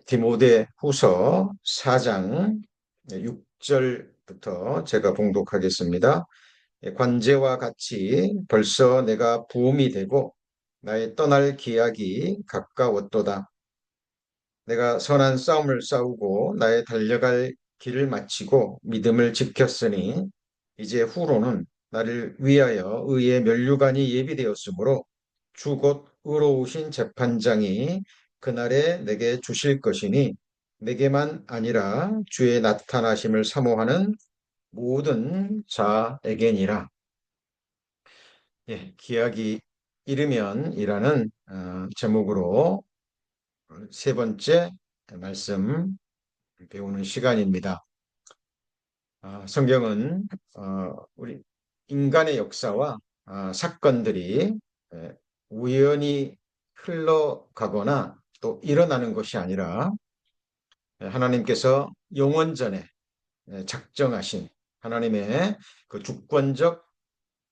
디모데 후서 4장 6절부터 제가 봉독하겠습니다. 관제와 같이 벌써 내가 부음이 되고 나의 떠날 기약이 가까웠도다. 내가 선한 싸움을 싸우고 나의 달려갈 길을 마치고 믿음을 지켰으니 이제 후로는 나를 위하여 의의 면류관이 예비되었으므로 주 곧 의로우신 재판장이 그날에 내게 주실 것이니 내게만 아니라 주의 나타나심을 사모하는 모든 자에게니라. 기약이 이르면이라는 제목으로 세 번째 말씀 배우는 시간입니다. 성경은 우리 인간의 역사와 사건들이 에, 우연히 흘러가거나 또 일어나는 것이 아니라 하나님께서 영원전에 작정하신 하나님의 그 주권적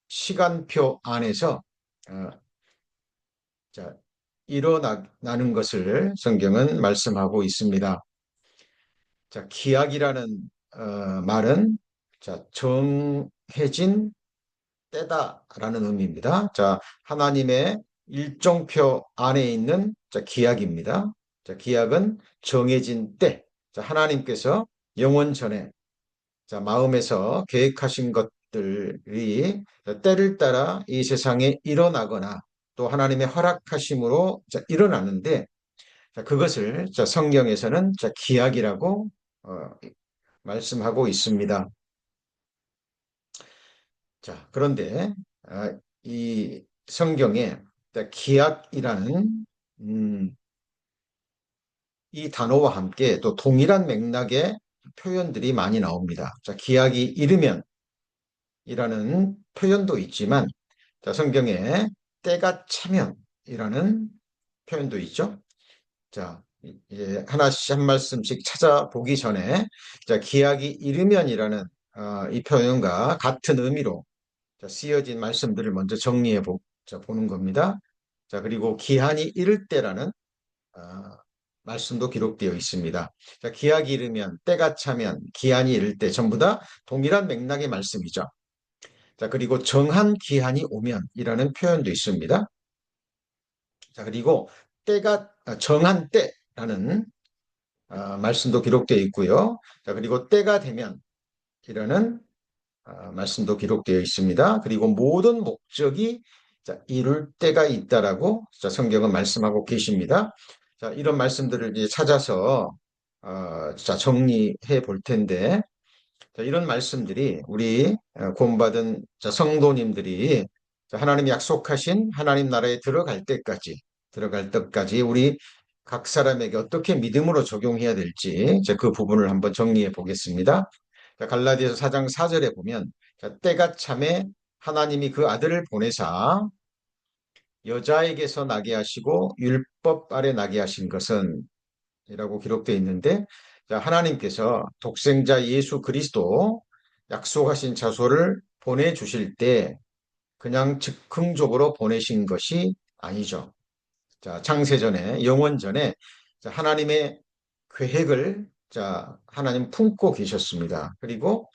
시간표 안에서 어, 자, 일어나는 것을 성경은 말씀하고 있습니다. 자, 기약이라는 말은 정해진 때다라는 의미입니다. 자, 하나님의 일정표 안에 있는 기약입니다. 자, 기약은 정해진 때. 자, 하나님께서 영원 전에 마음에서 계획하신 것들이 때를 따라 이 세상에 일어나거나 또 하나님의 허락하심으로 일어나는데 그것을 성경에서는 기약이라고 어, 말씀하고 있습니다. 자, 그런데 이 성경에 기약이라는 음, 이 단어와 함께 또 동일한 맥락의 표현들이 많이 나옵니다. 자, 기약이 이르면이라는 표현도 있지만 성경에 때가 차면이라는 표현도 있죠. 자, 이제 하나씩 한 말씀씩 찾아보기 전에 기약이 이르면이라는 이 표현과 같은 의미로 쓰여진 말씀들을 먼저 보는 겁니다. 자, 그리고 기한이 이를 때라는 아, 말씀도 기록되어 있습니다. 자, 기약이 이르면, 때가 차면, 기한이 이를 때 전부 다 동일한 맥락의 말씀이죠. 자, 그리고 정한 기한이 오면이라는 표현도 있습니다. 자, 그리고 정한 때라는 말씀도 기록되어 있고요. 자, 그리고 때가 되면이라는 말씀도 기록되어 있습니다. 그리고 모든 목적이 이룰 때가 있다라고 성경은 말씀하고 계십니다. 자, 이런 말씀들을 이제 찾아서 정리해 볼 텐데 이런 말씀들이 우리 구원받은 성도님들이 하나님이 약속하신 하나님 나라에 들어갈 때까지 우리 각 사람에게 어떻게 믿음으로 적용해야 될지 그 부분을 한번 정리해 보겠습니다. 갈라디아서 4장 4절에 보면 때가 참에 하나님이 그 아들을 보내사 여자에게서 나게 하시고 율법 아래 나게 하신 것은 이라고 기록되어 있는데 하나님께서 독생자 예수 그리스도 약속하신 자소를 보내주실 때 그냥 즉흥적으로 보내신 것이 아니죠. 자, 창세전에 영원전에 하나님의 계획을 하나님 품고 계셨습니다. 그리고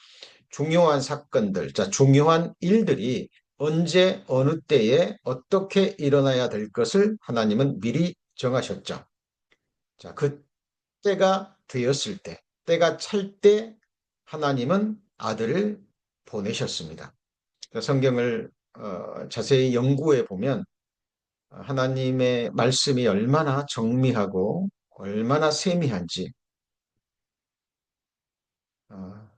중요한 사건들, 중요한 일들이 언제 어느 때에 어떻게 일어나야 될 것을 하나님은 미리 정하셨죠. 자, 그 때가 되었을 때, 때가 찰 때 하나님은 아들을 보내셨습니다. 성경을 자세히 연구해 보면 하나님의 말씀이 얼마나 정밀하고 얼마나 세미한지 어,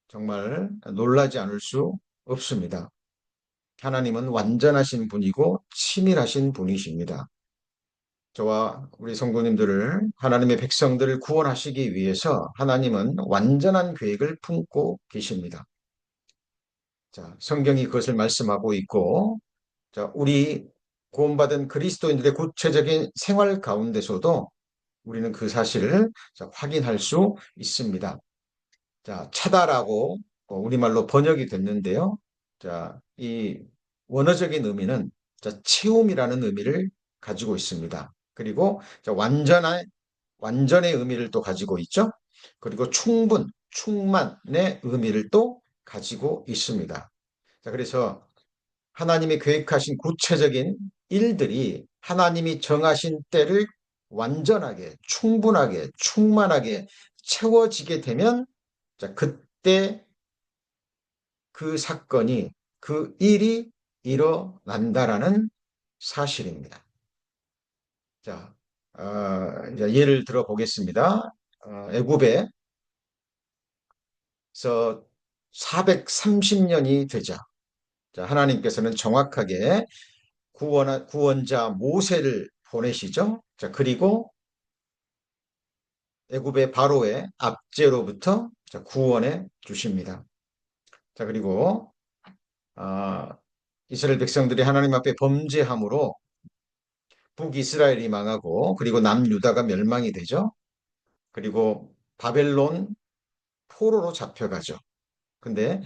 정말 놀라지 않을 수 없습니다. 하나님은 완전하신 분이고 치밀하신 분이십니다. 저와 우리 성도님들을 하나님의 백성들을 구원하시기 위해서 하나님은 완전한 계획을 품고 계십니다. 자, 성경이 그것을 말씀하고 있고, 우리 구원받은 그리스도인들의 구체적인 생활 가운데서도 우리는 그 사실을 확인할 수 있습니다. 자, 차다라고 우리말로 번역이 됐는데요. 이 원어적인 의미는 채움이라는 의미를 가지고 있습니다. 그리고 완전한 완전의 의미를 또 가지고 있죠. 그리고 충분, 충만의 의미를 또 가지고 있습니다. 자, 그래서 하나님이 계획하신 구체적인 일들이 하나님이 정하신 때를 완전하게, 충분하게, 충만하게 채워지게 되면, 자, 그때 그 사건이, 그 일이 일어난다라는 사실입니다. 자, 이제 예를 들어 보겠습니다. 애굽에서 430년이 되자, 자, 하나님께서는 정확하게 구원자 모세를 보내시죠. 자, 그리고 애굽의 바로의 압제로부터 자, 구원해 주십니다. 자, 그리고 아, 이스라엘 백성들이 하나님 앞에 범죄함으로 북이스라엘이 망하고 그리고 남유다가 멸망이 되죠. 그리고 바벨론 포로로 잡혀가죠. 근데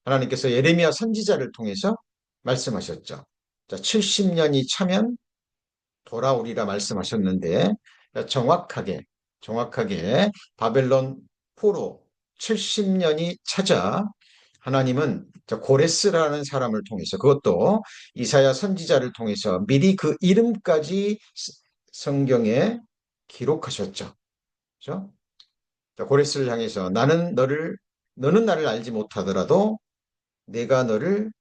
하나님께서 예레미야 선지자를 통해서 말씀하셨죠. 자, 70년이 차면 돌아오리라 말씀하셨는데 정확하게 바벨론 포로 70년이 차자 하나님은 고레스라는 사람을 통해서 그것도 이사야 선지자를 통해서 미리 그 이름까지 성경에 기록하셨죠. 그렇죠? 고레스를 향해서 너는 나를 알지 못하더라도 내가 너를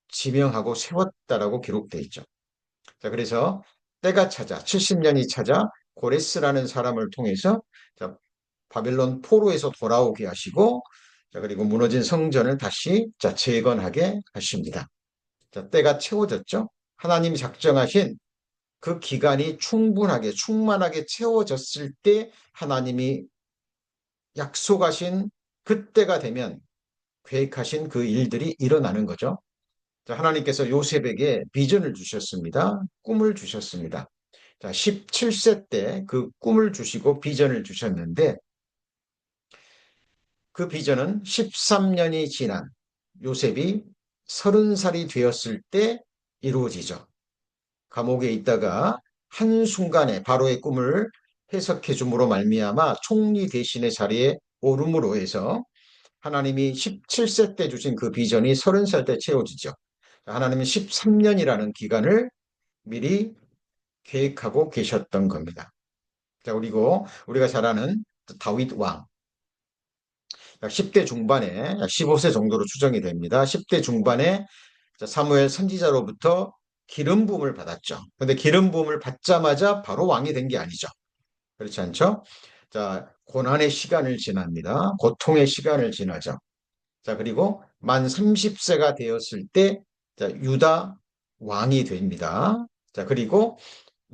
지명하고 세웠다라고 기록되어 있죠. 자, 그래서 때가 찾아 70년이 찾아 고레스라는 사람을 통해서 자, 바벨론 포로에서 돌아오게 하시고 자, 그리고 무너진 성전을 다시 자, 재건하게 하십니다. 자, 때가 채워졌죠. 하나님이 작정하신 그 기간이 충분하게 충만하게 채워졌을 때 하나님이 약속하신 그때가 되면 계획하신 그 일들이 일어나는 거죠. 자, 하나님께서 요셉에게 비전을 주셨습니다. 꿈을 주셨습니다. 자, 17세 때 그 꿈을 주시고 비전을 주셨는데 그 비전은 13년이 지난 요셉이 30살이 되었을 때 이루어지죠. 감옥에 있다가 한순간에 바로의 꿈을 해석해 줌으로 말미암아 총리 대신의 자리에 오름으로 해서 하나님이 17세 때 주신 그 비전이 30살 때 채워지죠. 하나님은 13년이라는 기간을 미리 계획하고 계셨던 겁니다. 자, 그리고 우리가 잘 아는 다윗 왕. 10대 중반에 15세 정도로 추정이 됩니다. 10대 중반에 사무엘 선지자로부터 기름 부음을 받았죠. 근데 기름 부음을 받자마자 바로 왕이 된 게 아니죠. 그렇지 않죠? 자, 고난의 시간을 지납니다. 고통의 시간을 지나죠. 자, 그리고 만 30세가 되었을 때 자, 유다 왕이 됩니다. 자, 그리고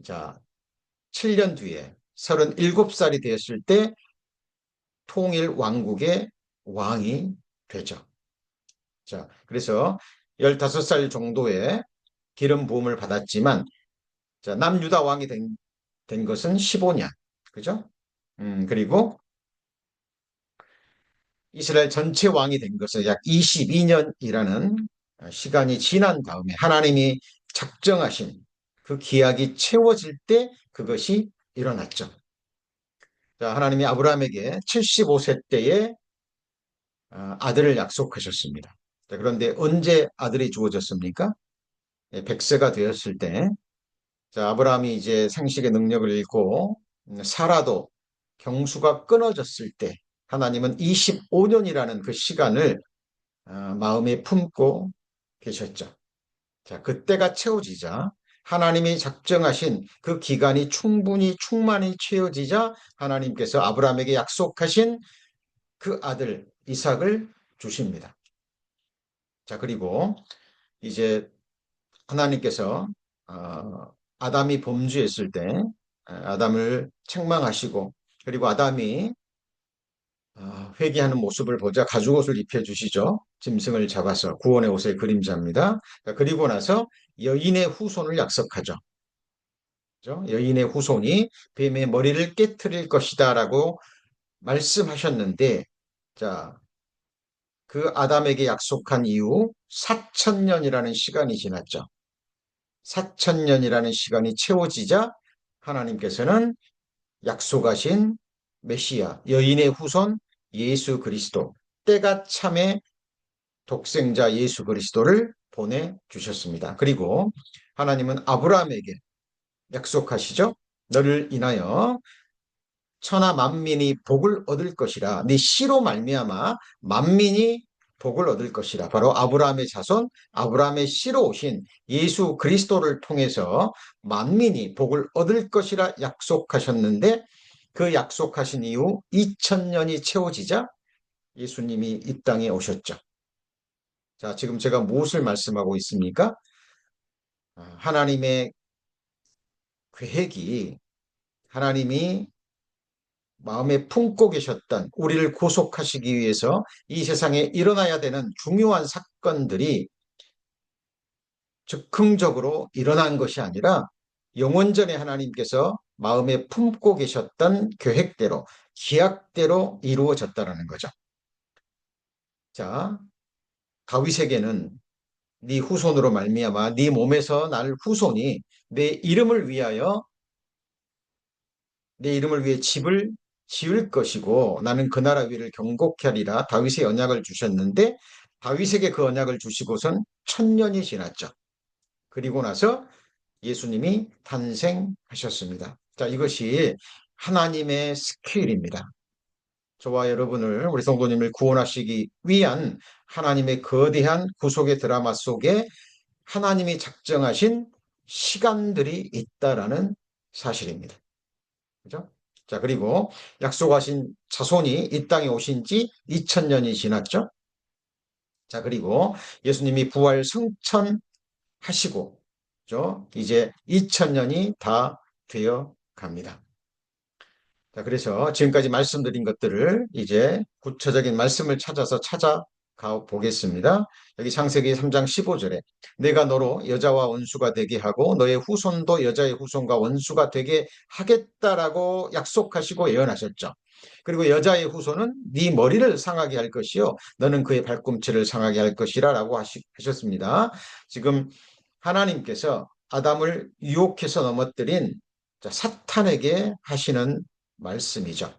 자, 7년 뒤에 37살이 되었을 때 통일 왕국의 왕이 되죠. 자, 그래서 15살 정도의 기름 부음을 받았지만 자, 남유다 왕이 된 것은 15년. 그죠? 그리고 이스라엘 전체 왕이 된 것은 약 22년이라는 시간이 지난 다음에 하나님이 작정하신 그 기약이 채워질 때 그것이 일어났죠. 자, 하나님이 아브라함에게 75세 때에 아들을 약속하셨습니다. 자, 그런데 언제 아들이 주어졌습니까? 100세가 되었을 때, 자, 아브라함이 이제 생식의 능력을 잃고, 사라도 경수가 끊어졌을 때, 하나님은 25년이라는 그 시간을 마음에 품고 계셨죠. 자, 그때가 채워지자, 하나님이 작정하신 그 기간이 충분히 충만히 채워지자, 하나님께서 아브라함에게 약속하신 그 아들 이삭을 주십니다. 자, 그리고 이제 하나님께서 아담이 범죄했을 때 아담을 책망하시고 그리고 아담이 회개하는 모습을 보자 가죽옷을 입혀주시죠. 짐승을 잡아서 구원의 옷의 그림자입니다. 자, 그리고 나서 여인의 후손을 약속하죠. 그죠? 여인의 후손이 뱀의 머리를 깨트릴 것이다 라고 말씀하셨는데 자, 그 아담에게 약속한 이후 4천년이라는 시간이 지났죠. 4천년이라는 시간이 채워지자 하나님께서는 약속하신 메시아, 여인의 후손 예수 그리스도, 때가 참에 독생자 예수 그리스도를 보내주셨습니다. 그리고 하나님은 아브라함에게 약속하시죠. 너를 인하여 천하 만민이 복을 얻을 것이라. 네 씨로 말미암아 만민이 복을 얻을 것이라. 바로 아브라함의 자손, 아브라함의 씨로 오신 예수 그리스도를 통해서 만민이 복을 얻을 것이라 약속하셨는데 그 약속하신 이후 2000년이 채워지자 예수님이 이 땅에 오셨죠. 자, 지금 제가 무엇을 말씀하고 있습니까? 하나님의 계획이 하나님이 마음에 품고 계셨던 우리를 구속하시기 위해서 이 세상에 일어나야 되는 중요한 사건들이 즉흥적으로 일어난 것이 아니라 영원전에 하나님께서 마음에 품고 계셨던 계획대로, 기약대로 이루어졌다는 거죠. 자, 다윗에게는 네 후손으로 말미암아 네 몸에서 날 후손이 내 이름을 위해 집을 지을 것이고 나는 그 나라 위를 경고케 하리라. 다윗의 언약을 주셨는데 다윗에게 그 언약을 주시고선 1000년이 지났죠. 그리고 나서 예수님이 탄생하셨습니다. 자, 이것이 하나님의 스케일입니다. 저와 여러분을, 우리 성도님을 구원하시기 위한 하나님의 거대한 구속의 드라마 속에 하나님이 작정하신 시간들이 있다라는 사실입니다. 그죠? 자, 그리고 약속하신 자손이 이 땅에 오신 지 2000년이 지났죠? 자, 그리고 예수님이 부활 승천하시고, 그죠? 이제 2000년이 다 되어 갑니다. 자, 그래서 지금까지 말씀드린 것들을 이제 구체적인 말씀을 찾아서 찾아가 보겠습니다. 여기 창세기 3장 15절에 내가 너로 여자와 원수가 되게 하고 너의 후손도 여자의 후손과 원수가 되게 하겠다라고 약속하시고 예언하셨죠. 그리고 여자의 후손은 네 머리를 상하게 할 것이요 너는 그의 발꿈치를 상하게 할 것이라 라고 하셨습니다. 지금 하나님께서 아담을 유혹해서 넘어뜨린 사탄에게 하시는 말씀이죠.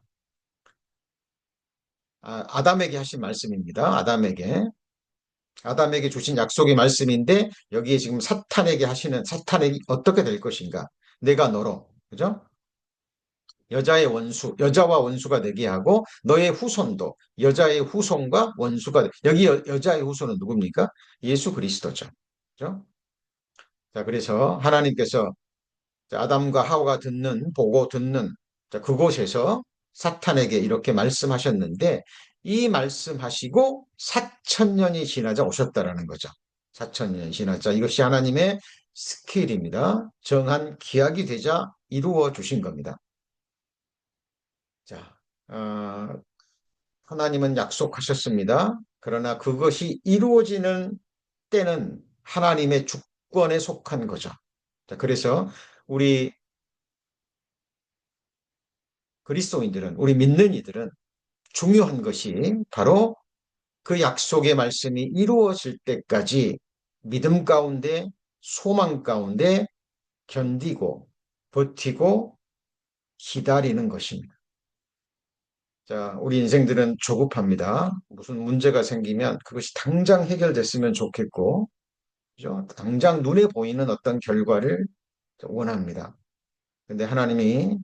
아담에게 하신 말씀입니다. 아담에게 주신 약속의 말씀인데 여기에 지금 사탄에게 하시는 사탄에게 어떻게 될 것인가? 내가 너로, 그죠? 여자와 원수가 되게 하고 너의 후손도 여자의 후손과 원수가 여기 여자의 후손은 누굽니까? 예수 그리스도죠. 그죠? 자, 그래서 하나님께서 아담과 하와가 보고 듣는 그곳에서 사탄에게 이렇게 말씀하셨는데 이 말씀하시고 4000년이 지나자 오셨다라는 거죠. 4000년이 지나자 이것이 하나님의 스케일입니다. 정한 기약이 되자 이루어 주신 겁니다. 자, 하나님은 약속하셨습니다. 그러나 그것이 이루어지는 때는 하나님의 주권에 속한 거죠. 자, 그래서 우리 그리스도인들은, 우리 믿는 이들은 중요한 것이 바로 그 약속의 말씀이 이루어질 때까지 믿음 가운데, 소망 가운데 견디고, 버티고, 기다리는 것입니다. 자, 우리 인생들은 조급합니다. 무슨 문제가 생기면 그것이 당장 해결됐으면 좋겠고, 그죠? 당장 눈에 보이는 어떤 결과를 원합니다. 근데 하나님의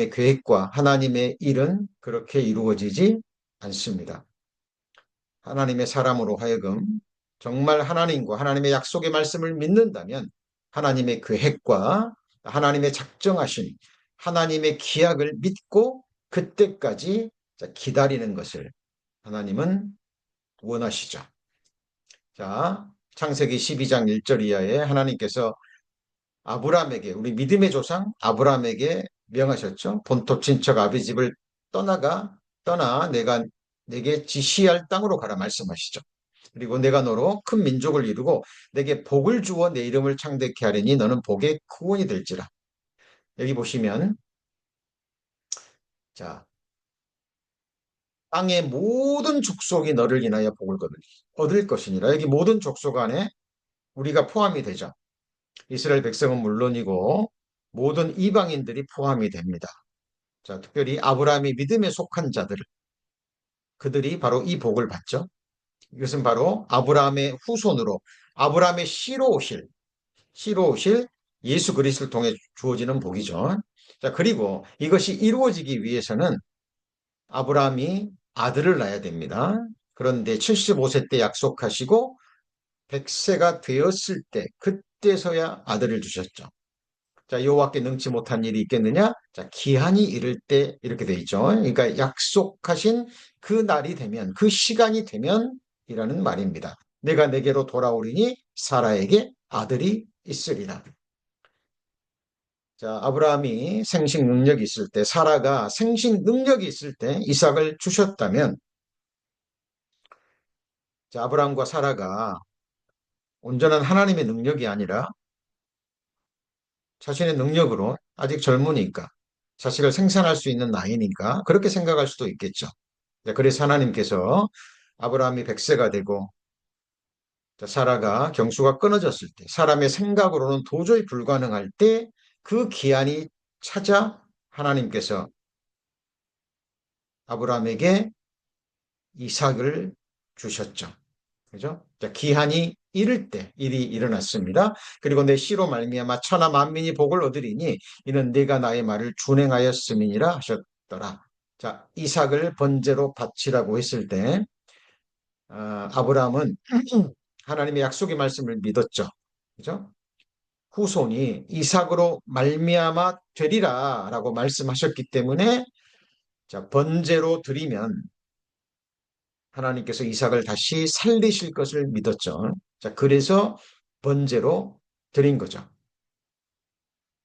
계획과 하나님의 일은 그렇게 이루어지지 않습니다. 하나님의 사람으로 하여금 정말 하나님과 하나님의 약속의 말씀을 믿는다면 하나님의 계획과 하나님의 작정하신 하나님의 기약을 믿고 그때까지 기다리는 것을 하나님은 원하시죠. 자, 창세기 12장 1절 이하에 하나님께서 우리 믿음의 조상 아브라함에게 명하셨죠. 본토 친척 아비 집을 떠나 내가 내게 지시할 땅으로 가라 말씀하시죠. 그리고 내가 너로 큰 민족을 이루고 내게 복을 주어 내 이름을 창대케 하리니 너는 복의 크원이 될지라. 여기 보시면 자, 땅의 모든 족속이 너를 인하여 복을 얻을 것이니라. 여기 모든 족속 안에 우리가 포함이 되죠. 이스라엘 백성은 물론이고 모든 이방인들이 포함이 됩니다. 자, 특별히 아브라함이 믿음에 속한 자들, 그들이 바로 이 복을 받죠. 이것은 바로 아브라함의 후손으로, 아브라함의 씨로 오실 예수 그리스도를 통해 주어지는 복이죠. 자, 그리고 이것이 이루어지기 위해서는 아브라함이 아들을 낳아야 됩니다. 그런데 75세 때 약속하시고 100세가 되었을 때 그때서야 아들을 주셨죠. 자, 여호와께 능치 못한 일이 있겠느냐? 자, 기한이 이를 때 이렇게 돼 있죠. 그러니까 약속하신 그 날이 되면, 그 시간이 되면 이라는 말입니다. 내가 내게로 돌아오리니 사라에게 아들이 있으리라. 자, 아브라함이 생식 능력이 있을 때, 사라가 생식 능력이 있을 때 이삭을 주셨다면, 자, 아브라함과 사라가 온전한 하나님의 능력이 아니라 자신의 능력으로 아직 젊으니까 자식을 생산할 수 있는 나이니까 그렇게 생각할 수도 있겠죠. 그래서 하나님께서 아브라함이 100세가 되고 사라가 경수가 끊어졌을 때 사람의 생각으로는 도저히 불가능할 때 그 기한이 찾아 하나님께서 아브라함에게 이삭을 주셨죠. 그죠? 자, 기한이 이를 때 일이 일어났습니다. 그리고 내 씨로 말미암아 천하 만민이 복을 얻으리니 이는 네가 나의 말을 준행하였음이니라 하셨더라. 자, 이삭을 번제로 바치라고 했을 때 아브라함은 하나님의 약속의 말씀을 믿었죠. 그죠? 후손이 이삭으로 말미암아 되리라라고 말씀하셨기 때문에 자, 번제로 드리면 하나님께서 이삭을 다시 살리실 것을 믿었죠. 자, 그래서 번제로 드린 거죠.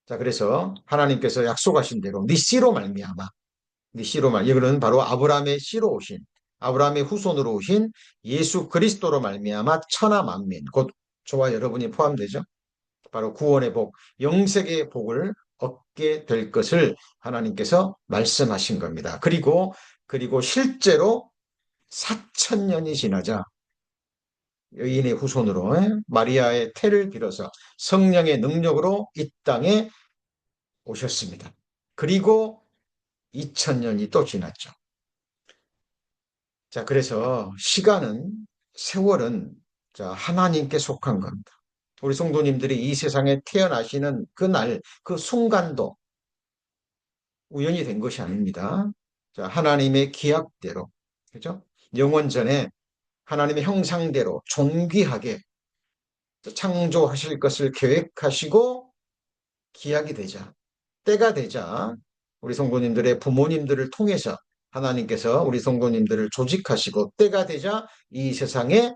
자, 그래서 하나님께서 약속하신 대로 네 씨로 말미암아, 네 씨로 이거는 바로 아브라함의 씨로 오신, 아브라함의 후손으로 오신 예수 그리스도로 말미암아 천하 만민, 곧 저와 여러분이 포함되죠. 바로 구원의 복, 영생의 복을 얻게 될 것을 하나님께서 말씀하신 겁니다. 그리고 실제로 4천년이 지나자 여인의 후손으로 마리아의 태를 빌어서 성령의 능력으로 이 땅에 오셨습니다. 그리고 2000년이 또 지났죠. 자, 그래서 세월은 자, 하나님께 속한 겁니다. 우리 성도님들이 이 세상에 태어나시는 그날, 그 순간도 우연히 된 것이 아닙니다. 자, 하나님의 기약대로, 그죠? 영원 전에 하나님의 형상대로 존귀하게 창조하실 것을 계획하시고 기약이 되자, 때가 되자 우리 성도님들의 부모님들을 통해서 하나님께서 우리 성도님들을 조직하시고 때가 되자 이 세상에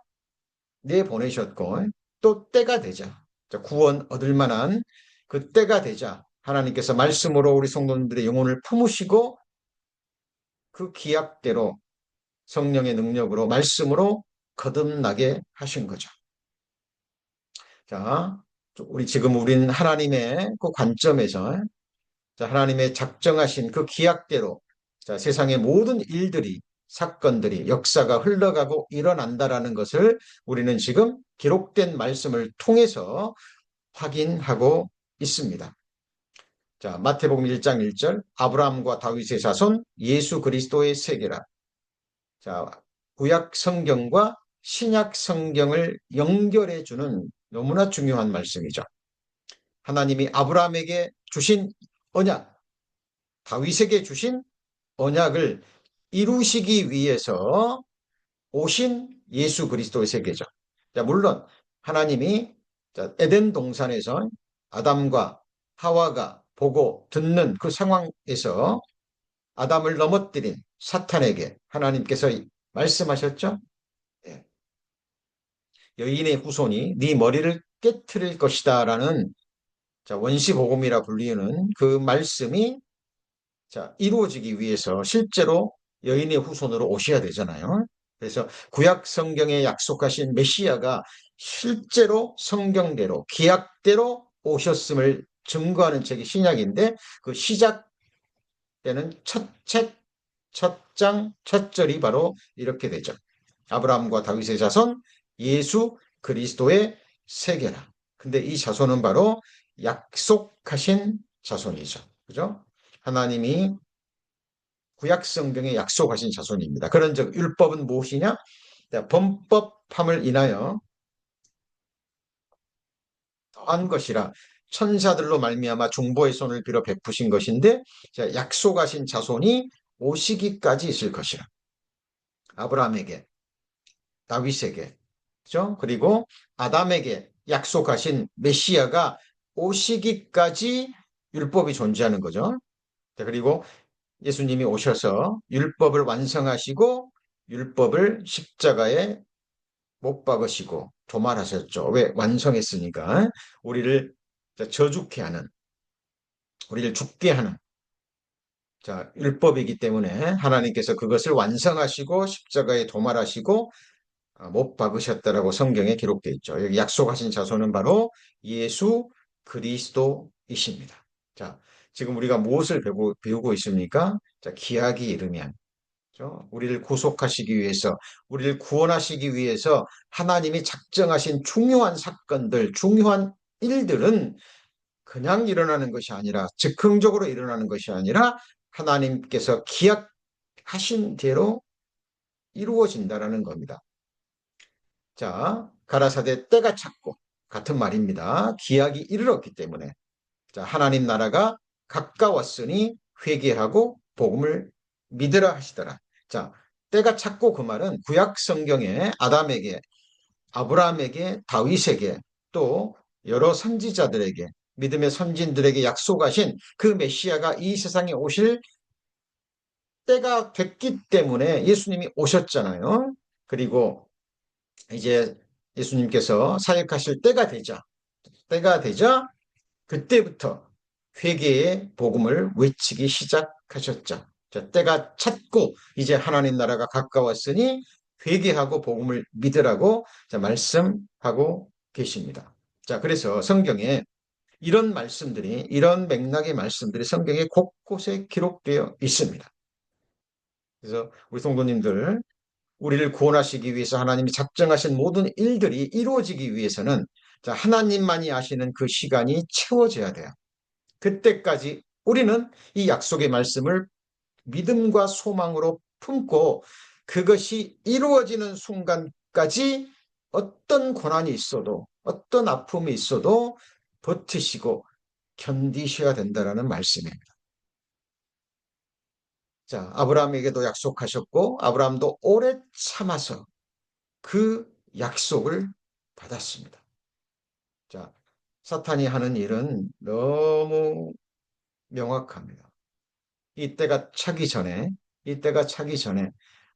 내보내셨고 또 때가 되자 구원 얻을 만한 그 때가 되자 하나님께서 말씀으로 우리 성도님들의 영혼을 품으시고 그 기약대로 성령의 능력으로 말씀으로 거듭나게 하신 거죠. 자, 우리는 하나님의 그 관점에서 자, 하나님의 작정하신 그 기약대로 자, 세상의 모든 일들이 사건들이 역사가 흘러가고 일어난다라는 것을 우리는 지금 기록된 말씀을 통해서 확인하고 있습니다. 자, 마태복음 1장 1절 아브라함과 다윗의 자손 예수 그리스도의 세계라. 자, 구약 성경과 신약 성경을 연결해 주는 너무나 중요한 말씀이죠. 하나님이 아브라함에게 주신 언약, 다윗에게 주신 언약을 이루시기 위해서 오신 예수 그리스도의 세계죠. 자, 물론 하나님이 에덴 동산에서 아담과 하와가 보고 듣는 그 상황에서 아담을 넘어뜨린 사탄에게 하나님께서 말씀하셨죠. 예. 여인의 후손이 네 머리를 깨트릴 것이다 라는 원시복음이라 불리는 그 말씀이 이루어지기 위해서 실제로 여인의 후손으로 오셔야 되잖아요. 그래서 구약 성경에 약속하신 메시아가 실제로 성경대로 기약대로 오셨음을 증거하는 책이 신약인데 그 시작되는 첫 책, 첫 장, 첫 절이 바로 이렇게 되죠. 아브라함과 다윗의 자손 예수 그리스도의 세계라. 근데 이 자손은 바로 약속하신 자손이죠. 그죠? 하나님이 구약 성경에 약속하신 자손입니다. 그런 즉 율법은 무엇이냐? 범법함을 인하여 더한 것이라 천사들로 말미암아 중보의 손을 빌어 베푸신 것인데 약속하신 자손이 오시기까지 있을 것이라. 아브라함에게, 다윗에게, 그죠? 그리고 아담에게 약속하신 메시아가 오시기까지 율법이 존재하는 거죠. 그리고 예수님이 오셔서 율법을 완성하시고 율법을 십자가에 못 박으시고 도말하셨죠. 왜? 완성했으니까. 우리를 저죽게 하는, 우리를 죽게 하는 율법이기 때문에 하나님께서 그것을 완성하시고 십자가에 도말하시고 못 박으셨다라고 성경에 기록되어 있죠. 여기 약속하신 자손은 바로 예수 그리스도이십니다. 자, 지금 우리가 무엇을 배우고 있습니까? 자, 기약이 이르면 우리를 구속하시기 위해서, 우리를 구원하시기 위해서 하나님이 작정하신 중요한 사건들, 중요한 일들은 그냥 일어나는 것이 아니라, 즉흥적으로 일어나는 것이 아니라 하나님께서 기약하신 대로 이루어진다라는 겁니다. 자, 가라사대 때가 찼고 같은 말입니다. 기약이 이르렀기 때문에 자, 하나님 나라가 가까웠으니 회개하고 복음을 믿으라 하시더라. 자, 때가 찼고 그 말은 구약 성경에 아담에게, 아브라함에게, 다윗에게 또 여러 선지자들에게 믿음의 선진들에게 약속하신 그 메시아가 이 세상에 오실 때가 됐기 때문에 예수님이 오셨잖아요. 그리고 이제 예수님께서 사역하실 때가 되자 그때부터 회개의 복음을 외치기 시작하셨죠. 자, 때가 찼고 이제 하나님 나라가 가까웠으니 회개하고 복음을 믿으라고 말씀하고 계십니다. 자, 그래서 성경에 이런 맥락의 말씀들이 성경에 곳곳에 기록되어 있습니다. 그래서 우리 성도님들, 우리를 구원하시기 위해서 하나님이 작정하신 모든 일들이 이루어지기 위해서는 자, 하나님만이 아시는 그 시간이 채워져야 돼요. 그때까지 우리는 이 약속의 말씀을 믿음과 소망으로 품고 그것이 이루어지는 순간까지 어떤 고난이 있어도 어떤 아픔이 있어도 버티시고 견디셔야 된다는 말씀입니다. 자, 아브라함에게도 약속하셨고 아브라함도 오래 참아서 그 약속을 받았습니다. 자, 사탄이 하는 일은 너무 명확합니다. 이때가 차기 전에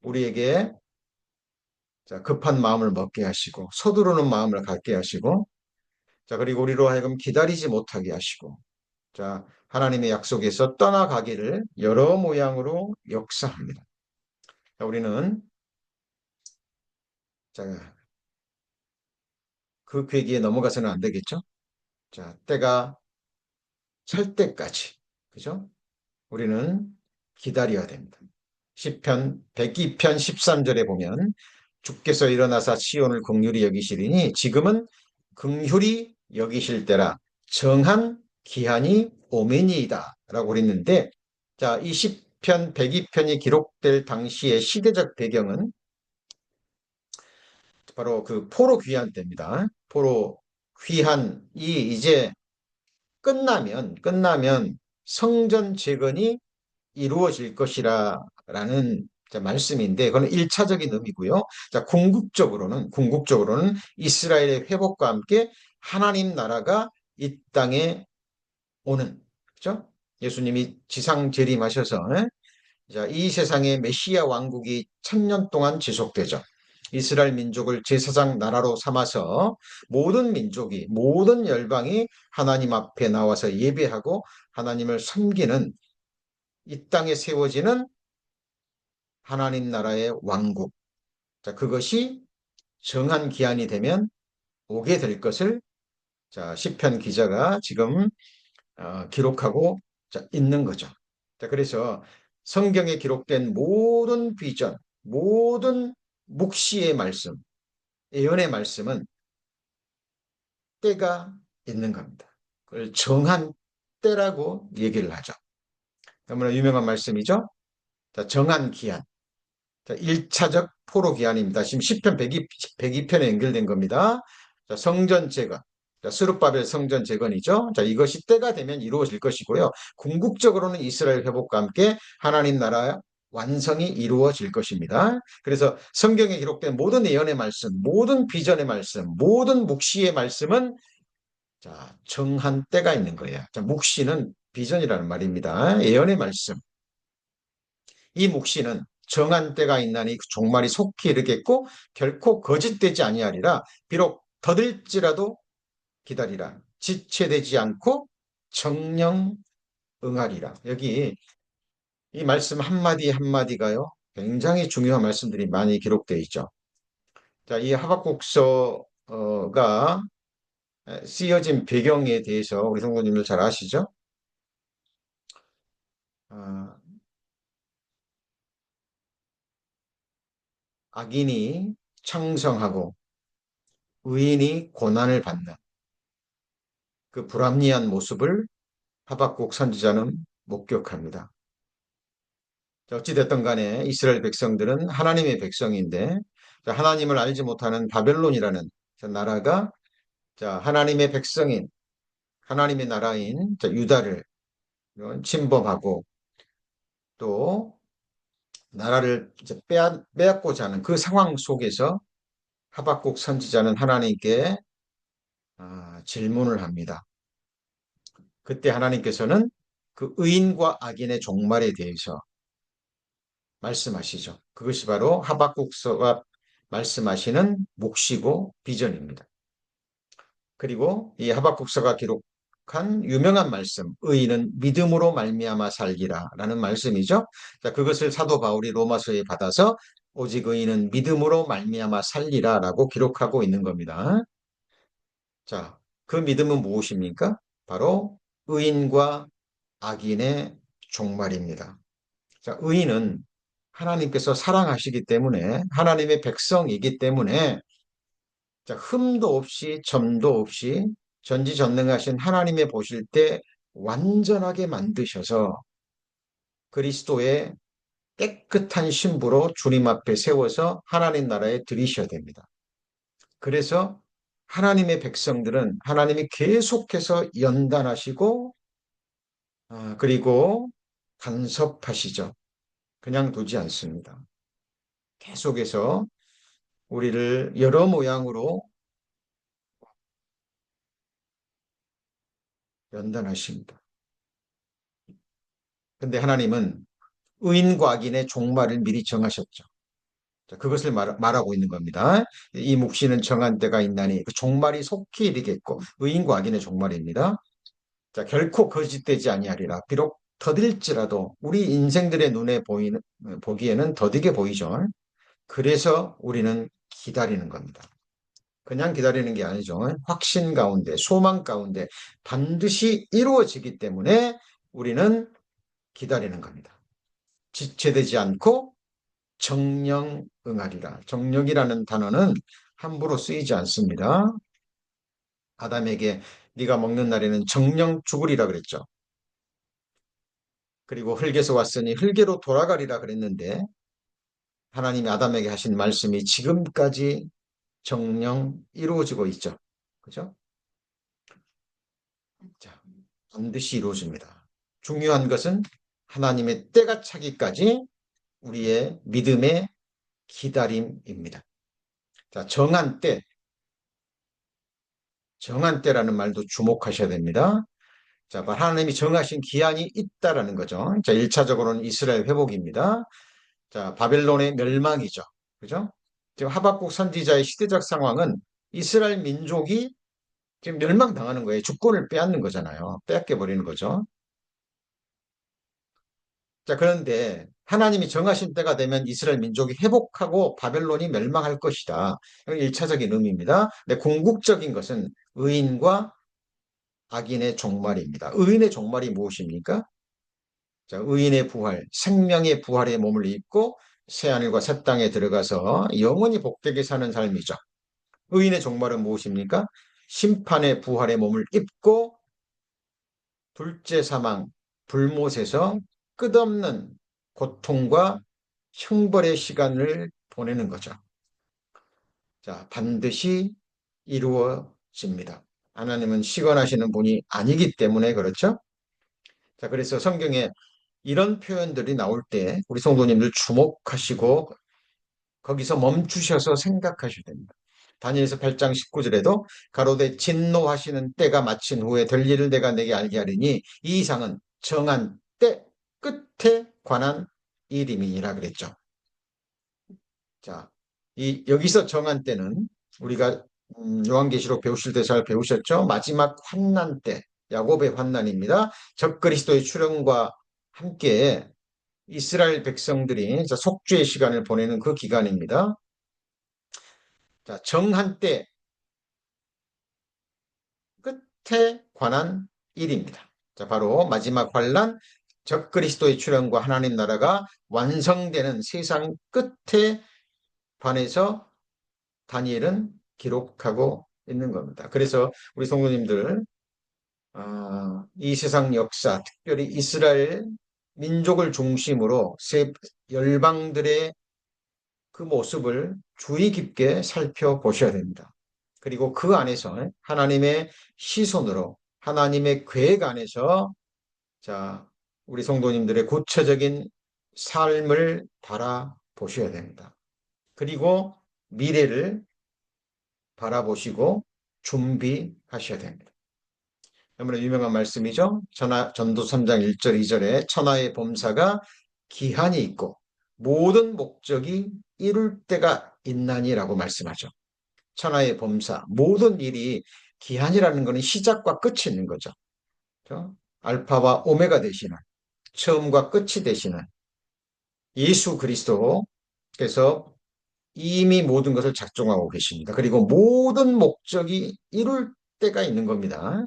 우리에게 급한 마음을 먹게 하시고 서두르는 마음을 갖게 하시고 자 그리고 우리로 하여금 기다리지 못하게 하시고 자 하나님의 약속에서 떠나가기를 여러 모양으로 역사합니다. 자, 우리는 자, 그 계기에 넘어가서는 안 되겠죠? 자, 때가 찰 때까지 그죠? 우리는 기다려야 됩니다. 시편 102편 13절에 보면 주께서 일어나사 시온을 긍휼히 여기시리니 지금은 긍휼히 여기실 때라 정한 기한이 오매니이다 라고 그랬는데 자, 이 시편 102편이 기록될 당시의 시대적 배경은 바로 그 포로 귀환 때입니다. 포로 귀환이 이제 끝나면 성전 재건이 이루어질 것이라는 말씀인데 그건 1차적인 의미고요. 자, 궁극적으로는 이스라엘의 회복과 함께 하나님 나라가 이 땅에 오는 그죠? 예수님이 지상 재림하셔서 자, 이 세상의 메시아 왕국이 1000년 동안 지속되죠. 이스라엘 민족을 제사장 나라로 삼아서 모든 민족이 모든 열방이 하나님 앞에 나와서 예배하고 하나님을 섬기는 이 땅에 세워지는 하나님 나라의 왕국. 자, 그것이 정한 기한이 되면 오게 될 것을 자, 시편 기자가 지금 기록하고 있는 거죠. 자, 그래서 성경에 기록된 모든 비전, 모든 묵시의 말씀, 예언의 말씀은 때가 있는 겁니다. 그걸 정한 때라고 얘기를 하죠. 너무나 유명한 말씀이죠. 자, 정한 기한. 자, 1차적 포로 기한입니다. 지금 시편 102편에 연결된 겁니다. 자, 성전 재건. 자, 스룹바벨 성전 재건이죠. 자, 이것이 때가 되면 이루어질 것이고요. 궁극적으로는 이스라엘 회복과 함께 하나님 나라 완성이 이루어질 것입니다. 그래서 성경에 기록된 모든 예언의 말씀, 모든 비전의 말씀, 모든 묵시의 말씀은 자, 정한 때가 있는 거예요. 자, 묵시는 비전이라는 말입니다. 예언의 말씀. 이 묵시는 정한 때가 있나니 그 종말이 속히 이르겠고 결코 거짓되지 아니하리라. 비록 더딜지라도 기다리라. 지체되지 않고 정령 응하리라. 여기 이 말씀 한마디 한마디가요. 굉장히 중요한 말씀들이 많이 기록되어 있죠. 자, 이 하박국서가 쓰여진 배경에 대해서 우리 성도님들 잘 아시죠? 아, 악인이 창성하고 의인이 고난을 받는 그 불합리한 모습을 하박국 선지자는 목격합니다. 어찌됐든 간에 이스라엘 백성들은 하나님의 백성인데 하나님을 알지 못하는 바벨론이라는 나라가 하나님의 백성인 하나님의 나라인 유다를 침범하고 또 나라를 빼앗고자 하는 그 상황 속에서 하박국 선지자는 하나님께 질문을 합니다. 그때 하나님께서는 그 의인과 악인의 종말에 대해서 말씀하시죠. 그것이 바로 하박국서가 말씀하시는 묵시고 비전입니다. 그리고 이 하박국서가 기록한 유명한 말씀, 의인은 믿음으로 말미암아 살리라라는 말씀이죠. 자, 그것을 사도 바울이 로마서에 받아서 오직 의인은 믿음으로 말미암아 살리라라고 기록하고 있는 겁니다. 자, 그 믿음은 무엇입니까? 바로 의인과 악인의 종말입니다. 자, 의인은 하나님께서 사랑하시기 때문에 하나님의 백성이기 때문에 자, 흠도 없이 점도 없이 전지전능하신 하나님의 보실 때 완전하게 만드셔서 그리스도의 깨끗한 신부로 주님 앞에 세워서 하나님 나라에 들이셔야 됩니다. 그래서 하나님의 백성들은 하나님이 계속해서 연단하시고 그리고 간섭하시죠. 그냥 두지 않습니다. 계속해서 우리를 여러 모양으로 연단하십니다. 근데 하나님은 의인과 악인의 종말을 미리 정하셨죠. 자, 그것을 말하고 있는 겁니다. 이 묵시는 정한 때가 있나니 그 종말이 속히 이르겠고 의인과 악인의 종말입니다. 자, 결코 거짓되지 아니하리라. 비록 더딜지라도 우리 인생들의 눈에 보기에는 더디게 보이죠. 그래서 우리는 기다리는 겁니다. 그냥 기다리는 게 아니죠. 확신 가운데, 소망 가운데 반드시 이루어지기 때문에 우리는 기다리는 겁니다. 지체되지 않고 정령 응하리라. 정령이라는 단어는 함부로 쓰이지 않습니다. 아담에게 네가 먹는 날에는 정령 죽으리라 그랬죠. 그리고 흙에서 왔으니 흙으로 돌아가리라 그랬는데 하나님이 아담에게 하신 말씀이 지금까지 정령 이루어지고 있죠. 그죠? 자, 반드시 이루어집니다. 중요한 것은 하나님의 때가 차기까지 우리의 믿음의 기다림입니다. 자, 정한 때라는 말도 주목하셔야 됩니다. 자, 하나님이 정하신 기한이 있다라는 거죠. 자, 1차적으로는 이스라엘 회복입니다. 자, 바벨론의 멸망이죠. 그죠? 지금 하박국 선지자의 시대적 상황은 이스라엘 민족이 지금 멸망당하는 거예요. 주권을 빼앗는 거잖아요. 빼앗겨 버리는 거죠. 자, 그런데 하나님이 정하신 때가 되면 이스라엘 민족이 회복하고 바벨론이 멸망할 것이다. 이건 1차적인 의미입니다. 근데 궁극적인 것은 의인과 악인의 종말입니다. 의인의 종말이 무엇입니까? 자, 의인의 부활, 생명의 부활의 몸을 입고 새하늘과 새 땅에 들어가서 영원히 복되게 사는 삶이죠. 의인의 종말은 무엇입니까? 심판의 부활의 몸을 입고 둘째 사망, 불못에서 끝없는 고통과 형벌의 시간을 보내는 거죠. 자, 반드시 이루어집니다. 하나님은 시건하시는 분이 아니기 때문에 그렇죠. 자, 그래서 성경에 이런 표현들이 나올 때 우리 성도님들 주목하시고 거기서 멈추셔서 생각하셔야 됩니다. 다니엘서 8장 19절에도 가로되 진노하시는 때가 마친 후에 될 일을 내가 내게 알게 하리니 이 이상은 정한 때 끝에 관한 일임이니라 그랬죠. 자, 여기서 정한 때는 우리가 요한계시록 배우실 때 잘 배우셨죠? 마지막 환난 때, 야곱의 환난입니다. 적그리스도의 출현과 함께 이스라엘 백성들이 속죄의 시간을 보내는 그 기간입니다. 자, 정한 때 끝에 관한 일입니다. 자, 바로 마지막 환난, 적그리스도의 출현과 하나님 나라가 완성되는 세상 끝에 관해서 다니엘은 기록하고 있는 겁니다. 그래서 우리 성도님들 이 세상 역사, 특별히 이스라엘 민족을 중심으로 열방들의 그 모습을 주의 깊게 살펴보셔야 됩니다. 그리고 그 안에서 하나님의 시선으로 하나님의 계획 안에서 자, 우리 성도님들의 구체적인 삶을 바라보셔야 됩니다. 그리고 미래를 바라보시고 준비하셔야 됩니다. 너무나 유명한 말씀이죠. 전도 3장 1절 2절에 천하의 범사가 기한이 있고 모든 목적이 이룰 때가 있나니라고 말씀하죠. 천하의 범사, 모든 일이 기한이라는 것은 시작과 끝이 있는 거죠. 그렇죠? 알파와 오메가 되시는, 처음과 끝이 되시는 예수 그리스도께서 이미 모든 것을 작정하고 계십니다. 그리고 모든 목적이 이룰 때가 있는 겁니다.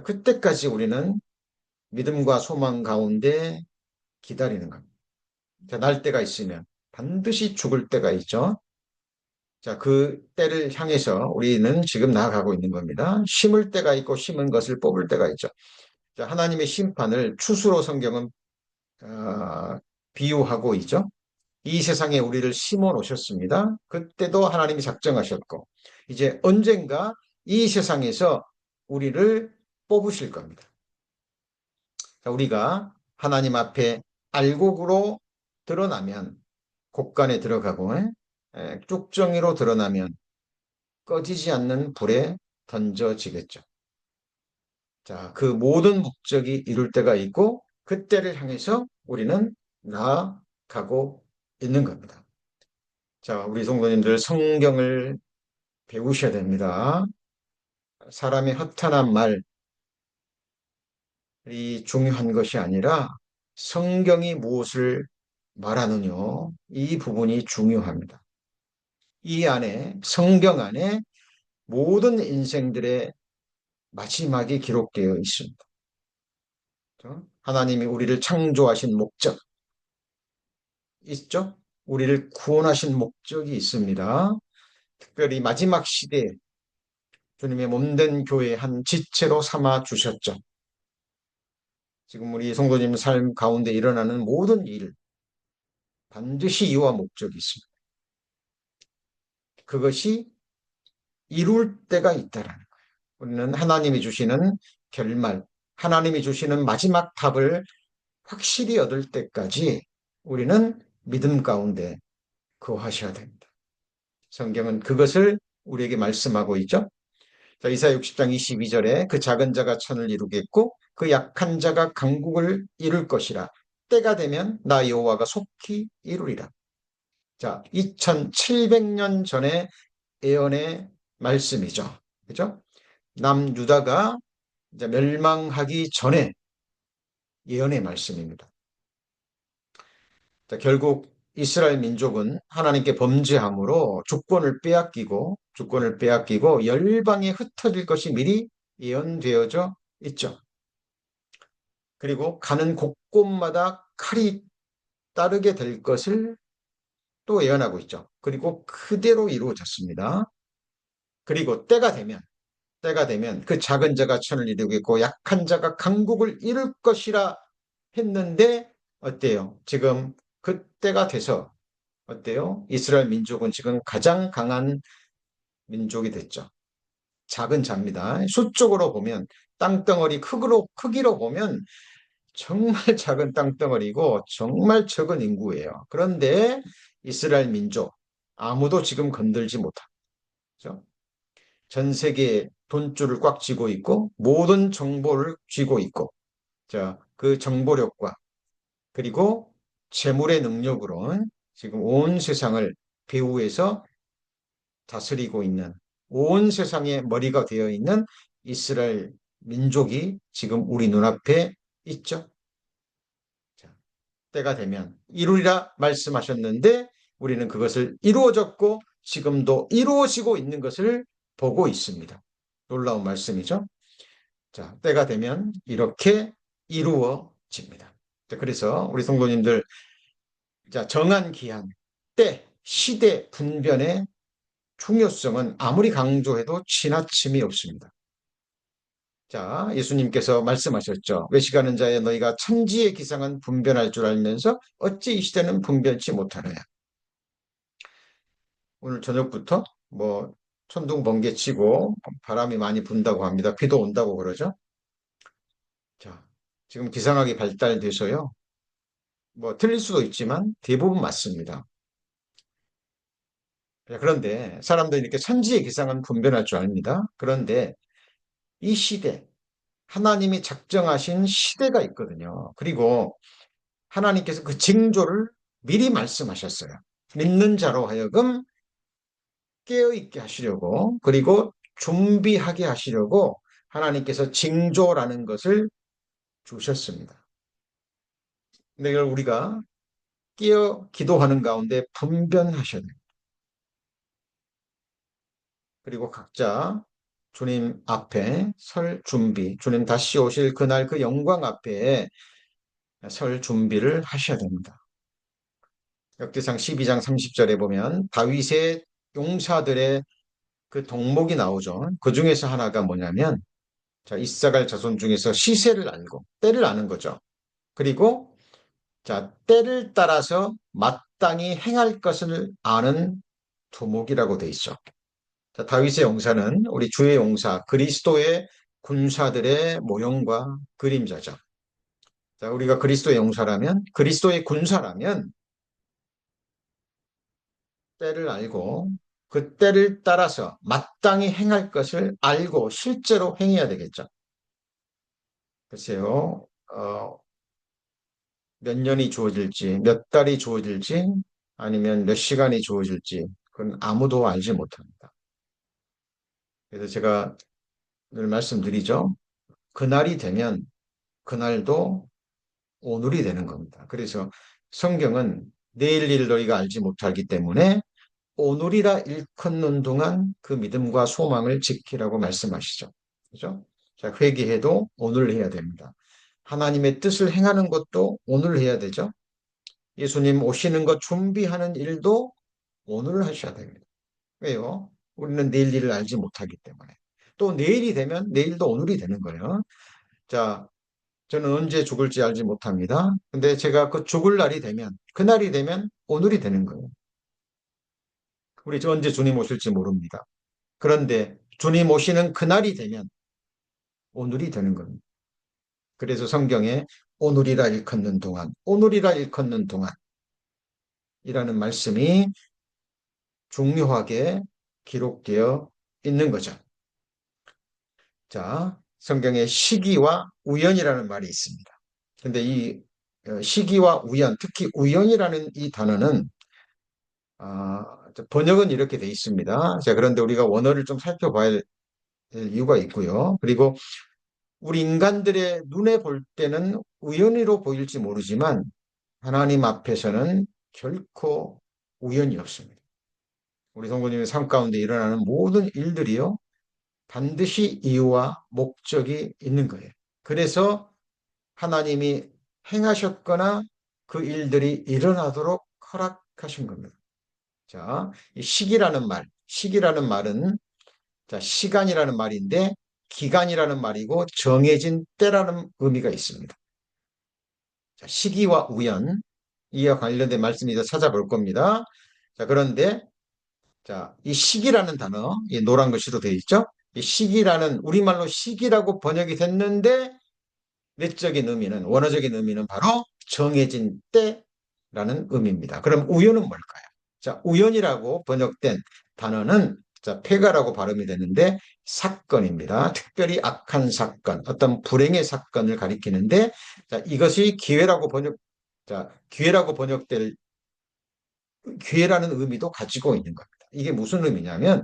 그때까지 우리는 믿음과 소망 가운데 기다리는 겁니다. 자, 날 때가 있으면 반드시 죽을 때가 있죠. 자, 그 때를 향해서 우리는 지금 나아가고 있는 겁니다. 심을 때가 있고 심은 것을 뽑을 때가 있죠. 자, 하나님의 심판을 추수로 성경은 비유하고 있죠. 이 세상에 우리를 심어 놓으셨습니다. 그때도 하나님이 작정하셨고 이제 언젠가 이 세상에서 우리를 뽑으실 겁니다. 자, 우리가 하나님 앞에 알곡으로 드러나면 곡간에 들어가고 쭉정이로 드러나면 꺼지지 않는 불에 던져지겠죠. 자, 그 모든 목적이 이룰 때가 있고 그때를 향해서 우리는 나아가고 있는 겁니다. 자, 우리 성도님들 성경을 배우셔야 됩니다. 사람의 허탄한 말이 중요한 것이 아니라 성경이 무엇을 말하느냐 이 부분이 중요합니다. 이 안에 성경 안에 모든 인생들의 마지막이 기록되어 있습니다. 하나님이 우리를 창조하신 목적 있죠? 우리를 구원하신 목적이 있습니다. 특별히 마지막 시대에 주님의 몸된 교회의 한 지체로 삼아 주셨죠. 지금 우리 성도님 삶 가운데 일어나는 모든 일 반드시 이유와 목적이 있습니다. 그것이 이룰 때가 있다라는 거예요. 우리는 하나님이 주시는 결말, 하나님이 주시는 마지막 답을 확실히 얻을 때까지 우리는 믿음 가운데 거하셔야 됩니다. 성경은 그것을 우리에게 말씀하고 있죠. 자, 이사야 60장 22절에 그 작은 자가 천을 이루겠고 그 약한 자가 강국을 이룰 것이라. 때가 되면 나 여호와가 속히 이루리라. 자, 2700년 전의 예언의 말씀이죠. 그죠? 남유다가 이제 멸망하기 전에 예언의 말씀입니다. 자, 결국 이스라엘 민족은 하나님께 범죄함으로 주권을 빼앗기고 열방에 흩어질 것이 미리 예언되어져 있죠. 그리고 가는 곳곳마다 칼이 따르게 될 것을 또 예언하고 있죠. 그리고 그대로 이루어졌습니다. 그리고 때가 되면 때가 되면 그 작은 자가 천을 이루겠고 약한 자가 강국을 이룰 것이라 했는데 어때요? 지금 그때가 돼서 어때요? 이스라엘 민족은 지금 가장 강한 민족이 됐죠. 작은 자입니다. 수적으로 보면 땅덩어리 크기로 보면 정말 작은 땅덩어리고 정말 적은 인구예요. 그런데 이스라엘 민족 아무도 지금 건들지 못하죠. 전 세계에 돈줄을 꽉 쥐고 있고 모든 정보를 쥐고 있고 자, 그 정보력과 그리고 재물의 능력으로 지금 온 세상을 배후에서 다스리고 있는 온 세상의 머리가 되어 있는 이스라엘 민족이 지금 우리 눈앞에 있죠. 자, 때가 되면 이루리라 말씀하셨는데 우리는 그것을 이루어졌고 지금도 이루어지고 있는 것을 보고 있습니다. 놀라운 말씀이죠. 자, 때가 되면 이렇게 이루어집니다. 자, 그래서 우리 성도님들 자, 정한 기한, 때, 시대 분변의 중요성은 아무리 강조해도 지나침이 없습니다. 자, 예수님께서 말씀하셨죠. 외식하는 자여 너희가 천지의 기상은 분변할 줄 알면서 어찌 이 시대는 분변치 못하느냐. 오늘 저녁부터 뭐 천둥 번개 치고 바람이 많이 분다고 합니다. 비도 온다고 그러죠. 자, 지금 기상학이 발달돼서요. 뭐 틀릴 수도 있지만 대부분 맞습니다. 그런데 사람들이 이렇게 천지의 기상은 분변할 줄 압니다. 그런데 이 시대, 하나님이 작정하신 시대가 있거든요. 그리고 하나님께서 그 징조를 미리 말씀하셨어요. 믿는 자로 하여금 깨어있게 하시려고 그리고 준비하게 하시려고 하나님께서 징조라는 것을 주셨습니다. 근데 이걸 우리가 깨어 기도하는 가운데 분별하셔야 돼요. 그리고 각자 주님 앞에 설 준비, 주님 다시 오실 그날 그 영광 앞에 설 준비를 하셔야 됩니다. 역대상 12장 30절에 보면 다윗의 용사들의 그 덕목이 나오죠. 그 중에서 하나가 뭐냐면 자, 이사갈 자손 중에서 시세를 알고 때를 아는 거죠. 그리고 자, 때를 따라서 마땅히 행할 것을 아는 두목이라고 돼 있죠. 자, 다윗의 용사는 우리 주의 용사 그리스도의 군사들의 모형과 그림자죠. 자, 우리가 그리스도의 용사라면 그리스도의 군사라면 때를 알고 그 때를 따라서 마땅히 행할 것을 알고 실제로 행해야 되겠죠. 글쎄요, 몇 년이 주어질지, 몇 달이 주어질지, 아니면 몇 시간이 주어질지, 그건 아무도 알지 못합니다. 그래서 제가 늘 말씀드리죠. 그날이 되면 그날도 오늘이 되는 겁니다. 그래서 성경은 내일 일 너희가 알지 못하기 때문에 오늘이라 일컫는 동안 그 믿음과 소망을 지키라고 말씀하시죠. 그죠? 자, 회개해도 오늘 해야 됩니다. 하나님의 뜻을 행하는 것도 오늘 해야 되죠. 예수님 오시는 것 준비하는 일도 오늘 하셔야 됩니다. 왜요? 우리는 내일 일을 알지 못하기 때문에. 또 내일이 되면 내일도 오늘이 되는 거예요. 자, 저는 언제 죽을지 알지 못합니다. 근데 제가 그 죽을 날이 되면, 그날이 되면 오늘이 되는 거예요. 우리 언제 주님 오실지 모릅니다. 그런데 주님 오시는 그날이 되면 오늘이 되는 겁니다. 그래서 성경에 오늘이라 일컫는 동안, 오늘이라 일컫는 동안 이라는 말씀이 중요하게 기록되어 있는 거죠. 자, 성경에 시기와 우연이라는 말이 있습니다. 근데 이 시기와 우연, 특히 우연이라는 이 단어는 번역은 이렇게 돼 있습니다. 자, 그런데 우리가 원어를 좀 살펴봐야 될 이유가 있고요. 그리고 우리 인간들의 눈에 볼 때는 우연히로 보일지 모르지만 하나님 앞에서는 결코 우연이 없습니다. 우리 성도님의 삶 가운데 일어나는 모든 일들이요. 반드시 이유와 목적이 있는 거예요. 그래서 하나님이 행하셨거나 그 일들이 일어나도록 허락하신 겁니다. 자, 이 시기라는 말은 자, 시간이라는 말인데 기간이라는 말이고 정해진 때라는 의미가 있습니다. 자, 시기와 우연 이와 관련된 말씀 이제 찾아볼 겁니다. 자, 그런데 자, 이 시기라는 단어, 이 노란 글씨로 되어 있죠? 이 시기라는 우리말로 시기라고 번역이 됐는데 내적인 의미는 원어적인 의미는 바로 정해진 때라는 의미입니다. 그럼 우연은 뭘까요? 자, 우연이라고 번역된 단어는 자, 폐가라고 발음이 되는데 사건입니다. 특별히 악한 사건, 어떤 불행의 사건을 가리키는데 자, 이것이 기회라고 번역될 기회라는 의미도 가지고 있는 겁니다. 이게 무슨 의미냐면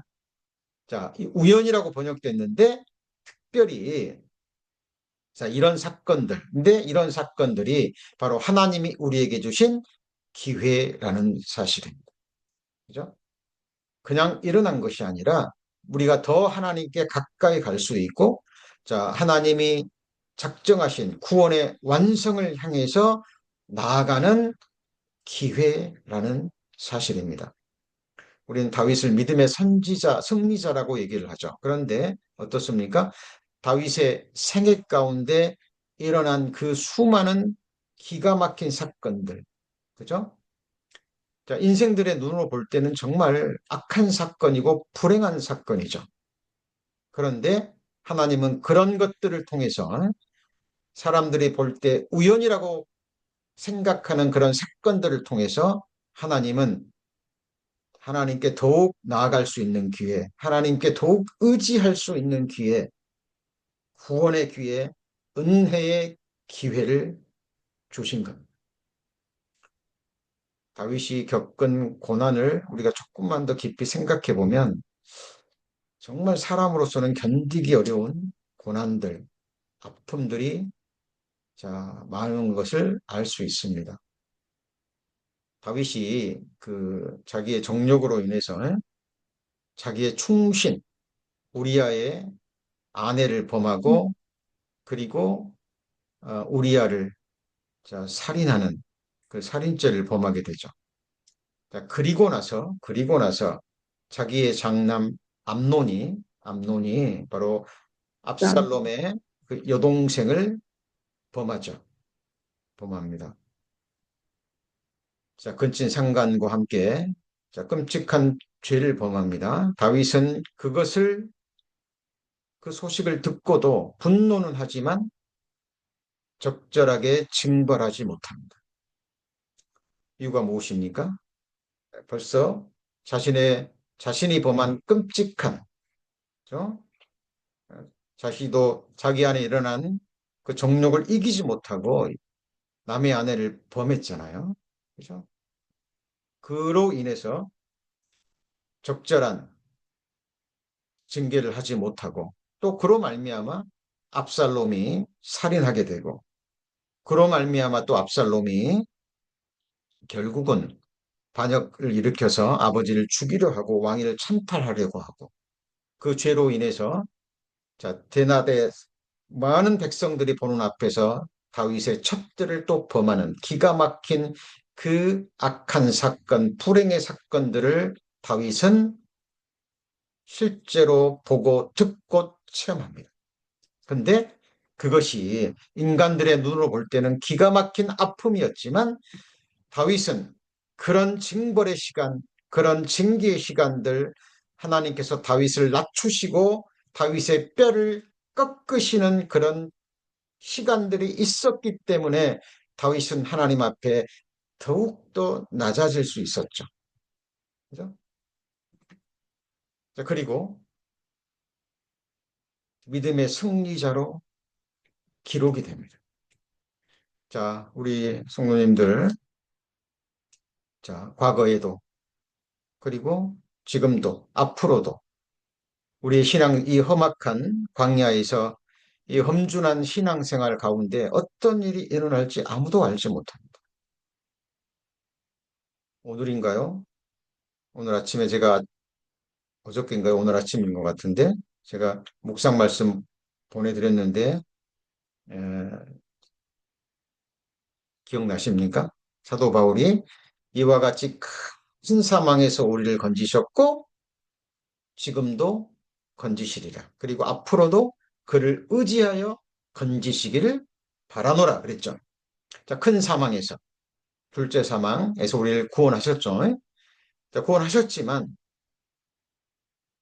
자, 이 우연이라고 번역됐는데 특별히 자, 이런 사건들. 근데 이런 사건들이 바로 하나님이 우리에게 주신 기회라는 사실입니다. 그죠? 그냥 일어난 것이 아니라 우리가 더 하나님께 가까이 갈 수 있고, 자, 하나님이 작정하신 구원의 완성을 향해서 나아가는 기회라는 사실입니다. 우리는 다윗을 믿음의 선지자, 승리자라고 얘기를 하죠. 그런데 어떻습니까? 다윗의 생애 가운데 일어난 그 수많은 기가 막힌 사건들, 그죠? 자, 인생들의 눈으로 볼 때는 정말 악한 사건이고 불행한 사건이죠. 그런데 하나님은 그런 것들을 통해서 사람들이 볼 때 우연이라고 생각하는 그런 사건들을 통해서 하나님은 하나님께 더욱 나아갈 수 있는 기회, 하나님께 더욱 의지할 수 있는 기회, 구원의 기회, 은혜의 기회를 주신 겁니다. 다윗이 겪은 고난을 우리가 조금만 더 깊이 생각해 보면 정말 사람으로서는 견디기 어려운 고난들, 아픔들이 자, 많은 것을 알 수 있습니다. 다윗이 그 자기의 정욕으로 인해서 자기의 충신 우리아의 아내를 범하고 그리고 우리아를 자, 살인하는 그 살인죄를 범하게 되죠. 자, 그리고 나서 자기의 장남 암논이 바로 압살롬의 그 여동생을 범하죠. 범합니다. 자, 근친 상간과 함께 자, 끔찍한 죄를 범합니다. 다윗은 그 소식을 듣고도 분노는 하지만 적절하게 징벌하지 못합니다. 이유가 무엇입니까? 벌써 자신이 범한 끔찍한, 그죠? 자기 안에 일어난 그 정욕을 이기지 못하고 남의 아내를 범했잖아요. 그죠? 그로 인해서 적절한 징계를 하지 못하고 또 그로 말미암아 압살롬이 살인하게 되고 그로 말미암아 또 압살롬이 결국은 반역을 일으켜서 아버지를 죽이려 하고 왕위를 찬탈하려고 하고 그 죄로 인해서 자, 대낮에 많은 백성들이 보는 앞에서 다윗의 첩들을 또 범하는 기가 막힌 그 악한 사건, 불행의 사건들을 다윗은 실제로 보고 듣고 체험합니다. 근데 그것이 인간들의 눈으로 볼 때는 기가 막힌 아픔이었지만 다윗은 그런 징벌의 시간, 그런 징계의 시간들 하나님께서 다윗을 낮추시고 다윗의 뼈를 꺾으시는 그런 시간들이 있었기 때문에 다윗은 하나님 앞에 더욱더 낮아질 수 있었죠. 그죠? 자, 그리고 믿음의 승리자로 기록이 됩니다. 자, 우리 성도님들, 자, 과거에도 그리고 지금도 앞으로도 우리의 이 험악한 광야에서 이 험준한 신앙생활 가운데 어떤 일이 일어날지 아무도 알지 못합니다. 오늘인가요? 오늘 아침에 어저께인가요? 오늘 아침인 것 같은데 제가 묵상 말씀 보내드렸는데 에, 기억나십니까? 사도 바울이 이와 같이 큰 사망에서 우리를 건지셨고 지금도 건지시리라. 그리고 앞으로도 그를 의지하여 건지시기를 바라노라 그랬죠. 자, 큰 사망에서, 둘째 사망에서 우리를 구원하셨죠. 자, 구원하셨지만,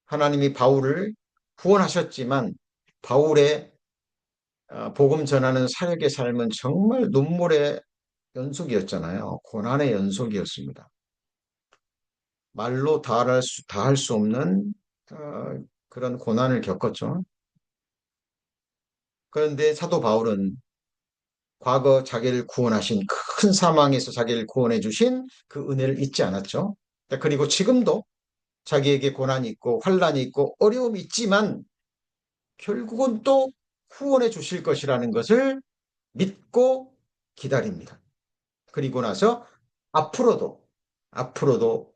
하나님이 바울을 구원하셨지만, 바울의 복음 전하는 사역의 삶은 정말 눈물의 연속이었잖아요. 고난의 연속이었습니다. 말로 다할 수 없는 그런 고난을 겪었죠. 그런데 사도 바울은 과거 자기를 구원하신 큰 사망에서 자기를 구원해 주신 그 은혜를 잊지 않았죠. 그리고 지금도 자기에게 고난이 있고 환란이 있고 어려움이 있지만 결국은 또 구원해 주실 것이라는 것을 믿고 기다립니다. 그리고 나서 앞으로도 앞으로도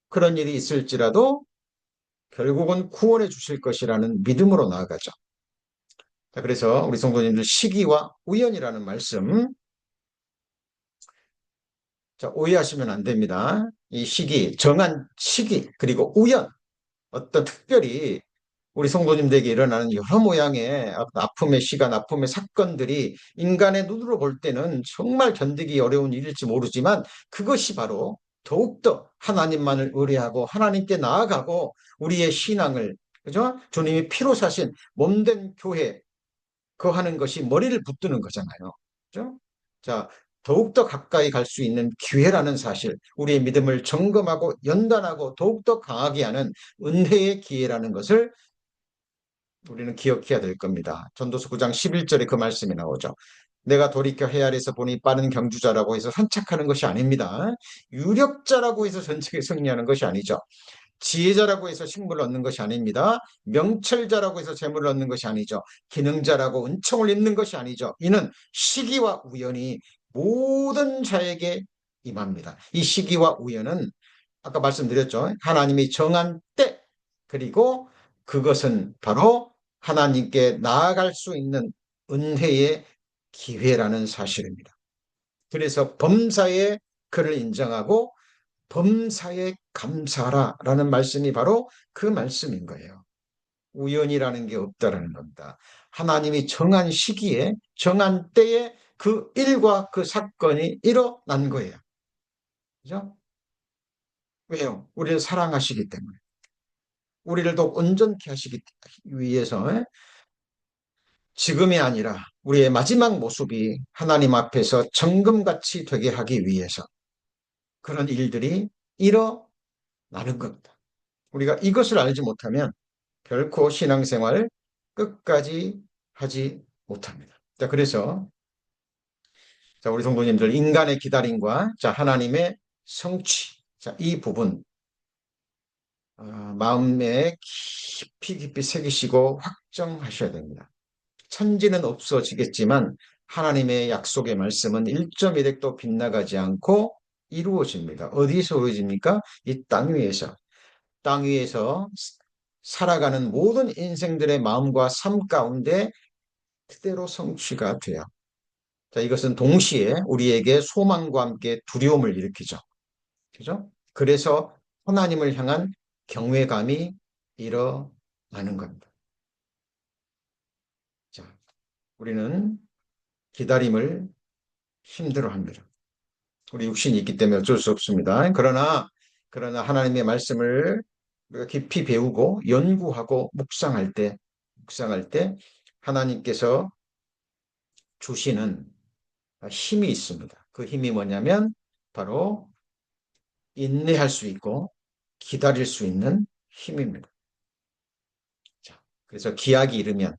그런 일이 있을지라도 결국은 구원해 주실 것이라는 믿음으로 나아가죠. 자, 그래서 우리 성도님들 시기와 우연이라는 말씀, 자, 오해하시면 안 됩니다. 이 시기, 정한 시기, 그리고 우연, 어떤 특별히 우리 성도님들에게 일어나는 여러 모양의 아픔의 시간, 아픔의 사건들이 인간의 눈으로 볼 때는 정말 견디기 어려운 일일지 모르지만 그것이 바로 더욱더 하나님만을 의뢰하고 하나님께 나아가고 우리의 신앙을, 그죠? 주님이 피로 사신 몸된 교회, 그 하는 것이 머리를 붙드는 거잖아요. 그죠? 자, 더욱더 가까이 갈 수 있는 기회라는 사실, 우리의 믿음을 점검하고 연단하고 더욱더 강하게 하는 은혜의 기회라는 것을 우리는 기억해야 될 겁니다. 전도서 9장 11절에 그 말씀이 나오죠. 내가 돌이켜 헤아려서 보니 빠른 경주자라고 해서 선착하는 것이 아닙니다. 유력자라고 해서 전쟁에 승리하는 것이 아니죠. 지혜자라고 해서 식물을 얻는 것이 아닙니다. 명철자라고 해서 재물을 얻는 것이 아니죠. 기능자라고 은총을 입는 것이 아니죠. 이는 시기와 우연이 모든 자에게 임합니다. 이 시기와 우연은 아까 말씀드렸죠. 하나님이 정한 때, 그리고 그것은 바로 하나님께 나아갈 수 있는 은혜의 기회라는 사실입니다. 그래서 범사에 그를 인정하고 범사에 감사하라라는 말씀이 바로 그 말씀인 거예요. 우연이라는 게 없다라는 겁니다. 하나님이 정한 시기에 정한 때에 그 일과 그 사건이 일어난 거예요. 그죠? 왜요? 우리를 사랑하시기 때문에. 우리를 더 온전케 하시기 위해서 지금이 아니라 우리의 마지막 모습이 하나님 앞에서 정금같이 되게 하기 위해서 그런 일들이 일어나는 겁니다. 우리가 이것을 알지 못하면 결코 신앙생활 끝까지 하지 못합니다. 자, 그래서 자, 우리 성도님들 인간의 기다림과 자, 하나님의 성취. 자, 이 부분 마음에 깊이 깊이 새기시고 확정하셔야 됩니다. 천지는 없어지겠지만 하나님의 약속의 말씀은 1.1핵도 빗나가지 않고 이루어집니다. 어디서 이루어집니까? 이 땅 위에서. 땅 위에서 살아가는 모든 인생들의 마음과 삶 가운데 그대로 성취가 돼요. 자, 이것은 동시에 우리에게 소망과 함께 두려움을 일으키죠. 그죠? 그래서 하나님을 향한 경외감이 일어나는 겁니다. 자, 우리는 기다림을 힘들어합니다. 우리 육신이 있기 때문에 어쩔 수 없습니다. 그러나 하나님의 말씀을 우리가 깊이 배우고 연구하고 묵상할 때 하나님께서 주시는 힘이 있습니다. 그 힘이 뭐냐면 바로 인내할 수 있고 기다릴 수 있는 힘입니다. 자, 그래서 기약이 이르면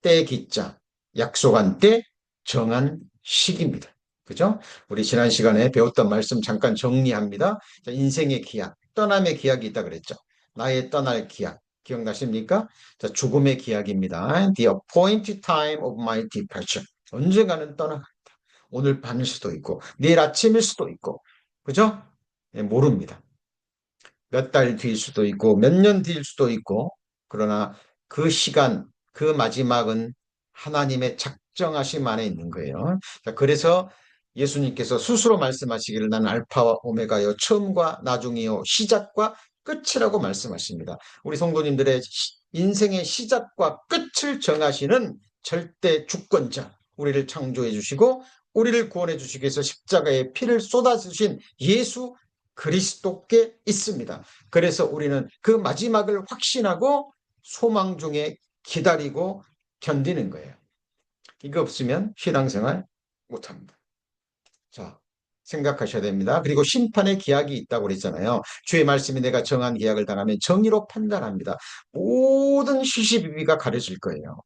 때 기자, 약속한 때 정한 시기입니다. 그죠? 우리 지난 시간에 배웠던 말씀 잠깐 정리합니다. 자, 인생의 기약, 떠남의 기약이 있다 그랬죠. 나의 떠날 기약. 기억나십니까? 자, 죽음의 기약입니다. The appointed time of my departure. 언젠가는 떠나간다. 오늘 밤일 수도 있고, 내일 아침일 수도 있고, 그죠? 예, 모릅니다. 몇 달 뒤일 수도 있고, 몇 년 뒤일 수도 있고, 그러나 그 시간, 그 마지막은 하나님의 작정하심 안에 있는 거예요. 자, 그래서 예수님께서 스스로 말씀하시기를 나는 알파와 오메가요, 처음과 나중이요, 시작과 끝이라고 말씀하십니다. 우리 성도님들의 인생의 시작과 끝을 정하시는 절대 주권자, 우리를 창조해 주시고 우리를 구원해 주시기 위해서 십자가에 피를 쏟아주신 예수 그리스도께 있습니다. 그래서 우리는 그 마지막을 확신하고 소망 중에 기다리고 견디는 거예요. 이거 없으면 신앙생활 못합니다. 자, 생각하셔야 됩니다. 그리고 심판의 기약이 있다고 그랬잖아요. 주의 말씀이 내가 정한 기약을 당하면 정의로 판단합니다. 모든 시시비비가 가려질 거예요.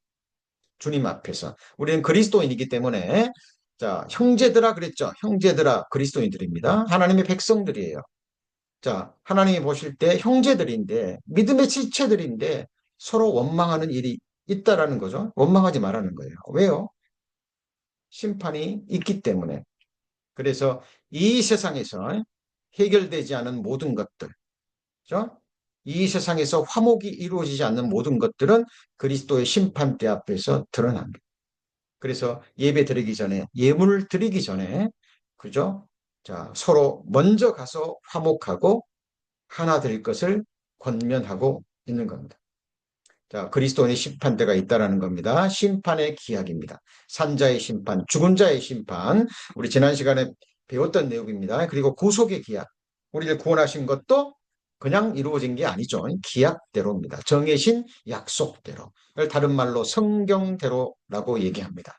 주님 앞에서. 우리는 그리스도인이기 때문에, 자, 형제들아 그랬죠. 형제들아 그리스도인들입니다. 하나님의 백성들이에요. 자, 하나님이 보실 때 형제들인데, 믿음의 지체들인데 서로 원망하는 일이 있다라는 거죠. 원망하지 말라는 거예요. 왜요? 심판이 있기 때문에. 그래서 이 세상에서 해결되지 않은 모든 것들, 그죠? 이 세상에서 화목이 이루어지지 않는 모든 것들은 그리스도의 심판대 앞에서 드러납니다. 그래서 예배 드리기 전에, 예물을 드리기 전에, 그죠? 자, 서로 먼저 가서 화목하고 하나 될 것을 권면하고 있는 겁니다. 자, 그리스도인의 심판대가 있다라는 겁니다. 심판의 기약입니다. 산자의 심판, 죽은 자의 심판. 우리 지난 시간에 배웠던 내용입니다. 그리고 구속의 기약. 우리를 구원하신 것도 그냥 이루어진 게 아니죠. 기약대로입니다. 정해진 약속대로. 다른 말로 성경대로라고 얘기합니다.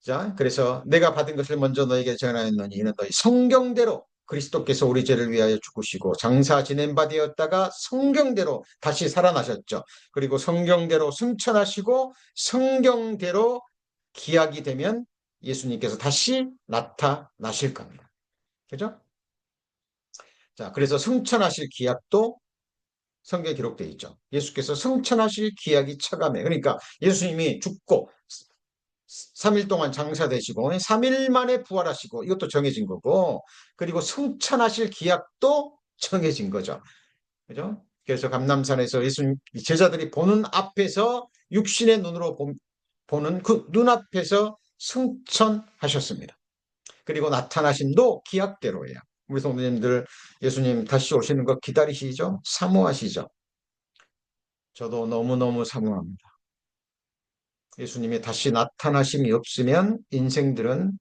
자, 그래서 내가 받은 것을 먼저 너에게 전하였노니 이는 너희 성경대로 그리스도께서 우리 죄를 위하여 죽으시고 장사 지낸 바 되었다가 성경대로 다시 살아나셨죠. 그리고 성경대로 승천하시고 성경대로 기약이 되면 예수님께서 다시 나타나실 겁니다. 그죠? 자, 그래서 승천하실 기약도 성경에 기록되어 있죠. 예수께서 승천하실 기약이 차감해. 그러니까 예수님이 죽고 3일 동안 장사되시고 3일 만에 부활하시고 이것도 정해진 거고 그리고 승천하실 기약도 정해진 거죠. 그죠? 그래서 감람산에서 예수님 제자들이 보는 앞에서 육신의 눈으로 보는 그 눈앞에서 승천하셨습니다. 그리고 나타나심도 기약대로예요. 우리 성도님들 예수님 다시 오시는 거 기다리시죠? 사모하시죠? 저도 너무너무 사모합니다. 예수님이 다시 나타나심이 없으면 인생들은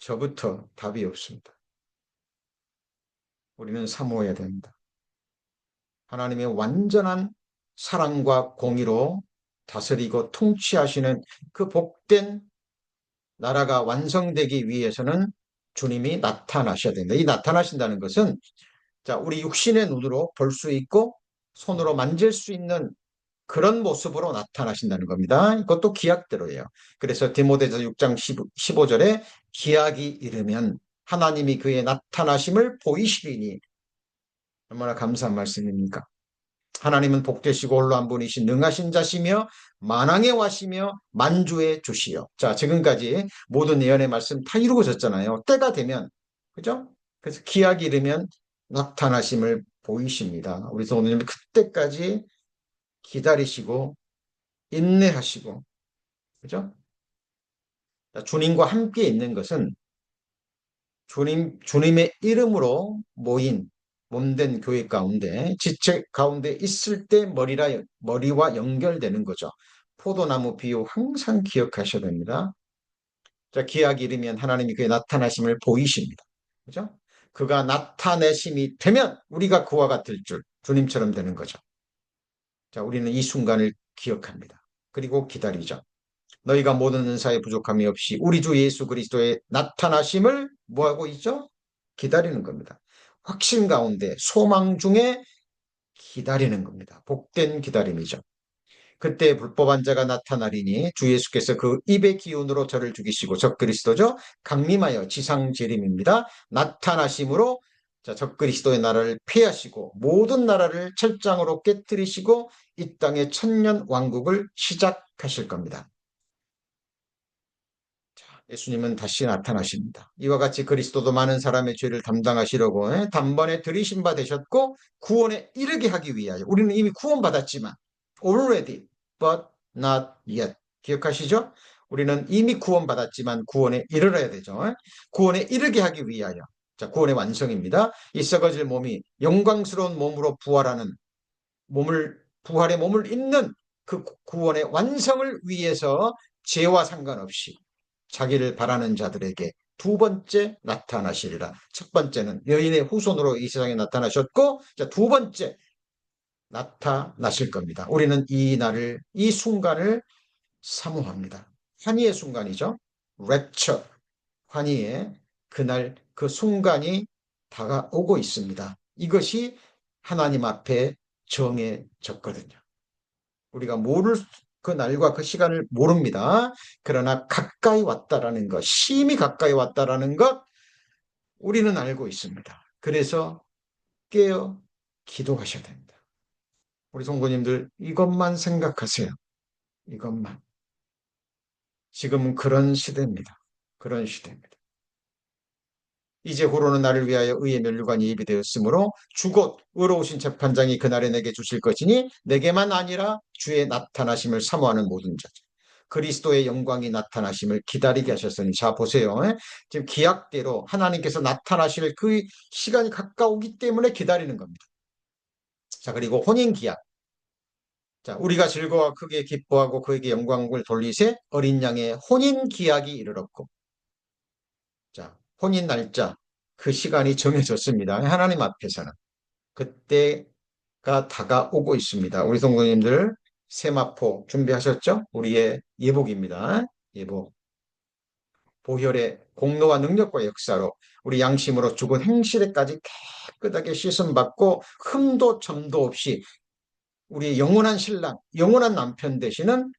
저부터 답이 없습니다. 우리는 사모해야 됩니다. 하나님의 완전한 사랑과 공의로 다스리고 통치하시는 그 복된 나라가 완성되기 위해서는 주님이 나타나셔야 된다. 이 나타나신다는 것은 자, 우리 육신의 눈으로 볼 수 있고 손으로 만질 수 있는 그런 모습으로 나타나신다는 겁니다. 이것도 기약대로예요. 그래서 디모데전서 6장 15절에 기약이 이르면 하나님이 그의 나타나심을 보이시리니 얼마나 감사한 말씀입니까? 하나님은 복되시고 홀로 한 분이신 능하신 자시며 만왕의 와시며 만주의 주시요. 자, 지금까지 모든 예언의 말씀 다 이루어졌잖아요. 때가 되면, 그죠? 그래서 기약이 이르면 나타나심을 보이십니다. 우리 성도님 그때까지 기다리시고 인내하시고, 그죠? 주님과 함께 있는 것은 주님의 이름으로 모인 몸된 교회 가운데 지체 가운데 있을 때 머리와 연결되는 거죠. 포도나무 비유 항상 기억하셔야 됩니다. 자, 기약이 이르면 하나님이 그의 나타나심을 보이십니다. 그죠? 그가 나타내심이 되면 우리가 그와 같을 줄 주님처럼 되는 거죠. 자, 우리는 이 순간을 기억합니다. 그리고 기다리죠. 너희가 모든 은사에 부족함이 없이 우리 주 예수 그리스도의 나타나심을 뭐하고 있죠? 기다리는 겁니다. 확신 가운데 소망 중에 기다리는 겁니다. 복된 기다림이죠. 그때 불법한 자가 나타나리니 주 예수께서 그 입의 기운으로 저를 죽이시고 적 그리스도죠. 강림하여 지상 재림입니다. 나타나심으로 자, 적 그리스도의 나라를 폐하시고 모든 나라를 철장으로 깨뜨리시고 이 땅의 천년 왕국을 시작하실 겁니다. 예수님은 다시 나타나십니다. 이와 같이 그리스도도 많은 사람의 죄를 담당하시려고 단번에 들이신 바 되셨고 구원에 이르게 하기 위하여 우리는 이미 구원받았지만 already but not yet 기억하시죠? 우리는 이미 구원받았지만 구원에 이르러야 되죠. 구원에 이르게 하기 위하여 자, 구원의 완성입니다. 이 썩어질 몸이 영광스러운 몸으로 부활하는 몸을 부활의 몸을 입는 그 구원의 완성을 위해서 죄와 상관없이 자기를 바라는 자들에게 두 번째 나타나시리라. 첫 번째는 여인의 후손으로 이 세상에 나타나셨고, 두 번째 나타나실 겁니다. 우리는 이 날을, 이 순간을 사모합니다. 환희의 순간이죠. 랩처, 환희의 그날 그 순간이 다가오고 있습니다. 이것이 하나님 앞에 정해졌거든요. 우리가 모를 그 날과 그 시간을 모릅니다. 그러나 가까이 왔다라는 것, 심히 가까이 왔다라는 것 우리는 알고 있습니다. 그래서 깨어 기도하셔야 됩니다. 우리 성도님들 이것만 생각하세요. 이것만. 지금은 그런 시대입니다. 그런 시대입니다. 이제 후로는 나를 위하여 의의 면류관이 예비되었으므로 주곧 의로우신 재판장이 그날에 내게 주실 것이니 내게만 아니라 주의 나타나심을 사모하는 모든 자들 그리스도의 영광이 나타나심을 기다리게 하셨으니 자 보세요. 지금 기약대로 하나님께서 나타나실 그 시간이 가까우기 때문에 기다리는 겁니다. 자 그리고 혼인기약 자 우리가 즐거워 크게 기뻐하고 그에게 영광을 돌리세 어린 양의 혼인기약이 이르렀고 자, 혼인 날짜, 그 시간이 정해졌습니다. 하나님 앞에서는. 그때가 다가오고 있습니다. 우리 성도님들, 세마포 준비하셨죠? 우리의 예복입니다. 예복. 보혈의 공로와 능력과 역사로 우리 양심으로 죽은 행실에까지 깨끗하게 씻음받고 흠도 점도 없이 우리의 영원한 신랑, 영원한 남편 되시는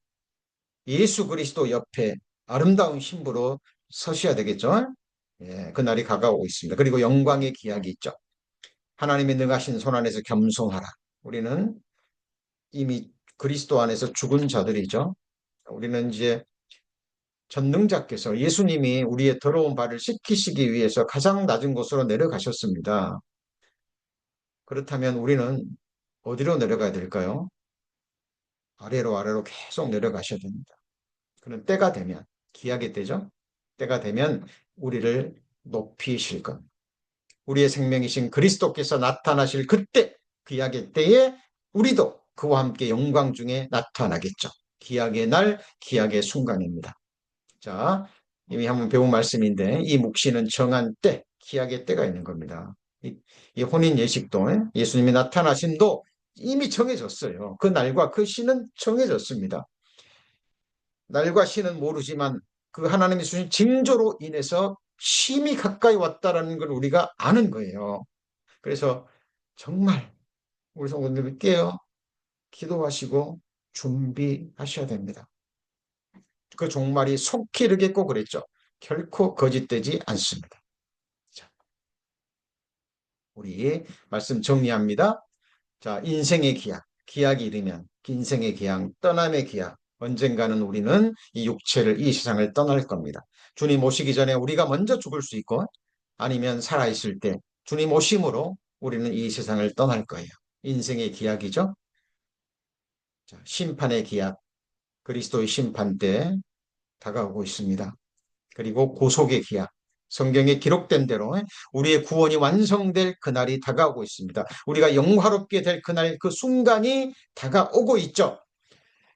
예수 그리스도 옆에 아름다운 신부로 서셔야 되겠죠? 예, 그날이 가까우고 있습니다. 그리고 영광의 기약이 있죠. 하나님의 능하신 손 안에서 겸손하라. 우리는 이미 그리스도 안에서 죽은 자들이죠. 우리는 이제 전능자께서 예수님이 우리의 더러운 발을 씻기시기 위해서 가장 낮은 곳으로 내려가셨습니다. 그렇다면 우리는 어디로 내려가야 될까요? 아래로 아래로 계속 내려가셔야 됩니다. 그런 때가 되면 기약의 때죠. 때가 되면 우리를 높이실 겁니다. 우리의 생명이신 그리스도께서 나타나실 그때 기약의 때에 우리도 그와 함께 영광 중에 나타나겠죠. 기약의 날, 기약의 순간입니다. 자, 이미 한번 배운 말씀인데 이 묵시는 정한 때, 기약의 때가 있는 겁니다. 이 혼인 예식도 예수님이 나타나심도 이미 정해졌어요. 그 날과 그 시는 정해졌습니다. 날과 시는 모르지만 그 하나님이 주신 징조로 인해서 심히 가까이 왔다라는 걸 우리가 아는 거예요. 그래서 정말 우리 성도님들 깨어 기도하시고 준비하셔야 됩니다. 그 종말이 속히 이르겠고 그랬죠. 결코 거짓되지 않습니다. 자, 우리 말씀 정리합니다. 자, 인생의 기약, 기약이 이르면 인생의 기약, 떠남의 기약. 언젠가는 우리는 이 육체를, 이 세상을 떠날 겁니다. 주님 오시기 전에 우리가 먼저 죽을 수 있고 아니면 살아있을 때 주님 오심으로 우리는 이 세상을 떠날 거예요. 인생의 기약이죠. 자, 심판의 기약, 그리스도의 심판 때 다가오고 있습니다. 그리고 구속의 기약, 성경에 기록된 대로 우리의 구원이 완성될 그날이 다가오고 있습니다. 우리가 영화롭게 될 그날 그 순간이 다가오고 있죠.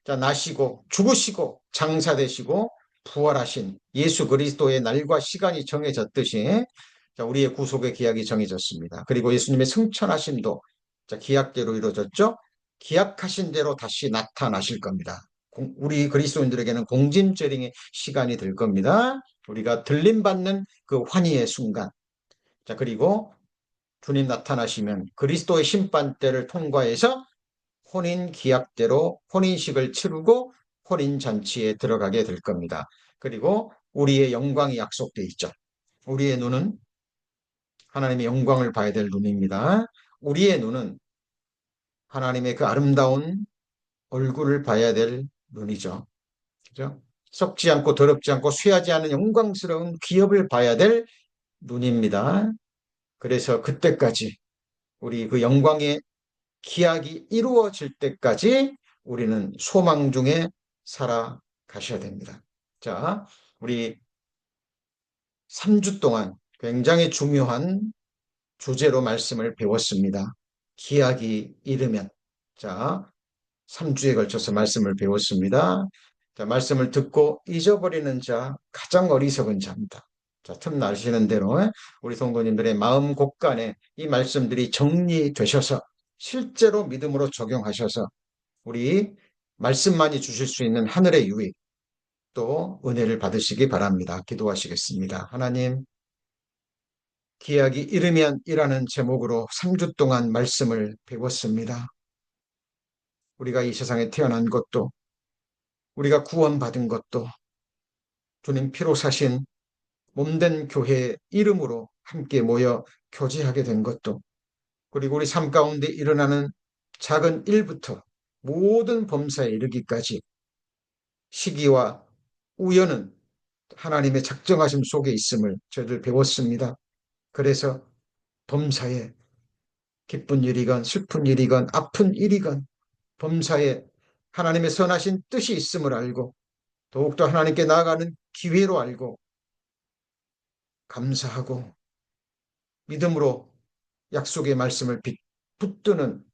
자, 나시고 죽으시고 장사되시고 부활하신 예수 그리스도의 날과 시간이 정해졌듯이 자, 우리의 구속의 기약이 정해졌습니다. 그리고 예수님의 승천하심도 자, 기약대로 이루어졌죠. 기약하신 대로 다시 나타나실 겁니다. 우리 그리스도인들에게는 공짐절링의 시간이 될 겁니다. 우리가 들림받는 그 환희의 순간. 자, 그리고 주님 나타나시면 그리스도의 심판대를 통과해서 혼인 기약대로 혼인식을 치르고 혼인 잔치에 들어가게 될 겁니다. 그리고 우리의 영광이 약속되어 있죠. 우리의 눈은 하나님의 영광을 봐야 될 눈입니다. 우리의 눈은 하나님의 그 아름다운 얼굴을 봐야 될 눈이죠. 그죠? 썩지 않고 더럽지 않고 쇠하지 않은 영광스러운 기업을 봐야 될 눈입니다. 그래서 그때까지 우리 그 영광의 기약이 이루어질 때까지 우리는 소망 중에 살아가셔야 됩니다. 자, 우리 3주 동안 굉장히 중요한 주제로 말씀을 배웠습니다. 기약이 이르면. 자, 3주에 걸쳐서 말씀을 배웠습니다. 자, 말씀을 듣고 잊어버리는 자, 가장 어리석은 자입니다. 자, 틈 나시는 대로 우리 성도님들의 마음 곳간에 이 말씀들이 정리되셔서 실제로 믿음으로 적용하셔서 우리 말씀만이 주실 수 있는 하늘의 유익 또 은혜를 받으시기 바랍니다. 기도하시겠습니다. 하나님, 기약이 이르면이라는 제목으로 3주 동안 말씀을 배웠습니다. 우리가 이 세상에 태어난 것도 우리가 구원받은 것도 주님 피로 사신 몸된 교회의 이름으로 함께 모여 교제하게 된 것도 그리고 우리 삶 가운데 일어나는 작은 일부터 모든 범사에 이르기까지 시기와 우연은 하나님의 작정하심 속에 있음을 저희들 배웠습니다. 그래서 범사에 기쁜 일이건 슬픈 일이건 아픈 일이건 범사에 하나님의 선하신 뜻이 있음을 알고 더욱더 하나님께 나아가는 기회로 알고 감사하고 믿음으로 약속의 말씀을 붙드는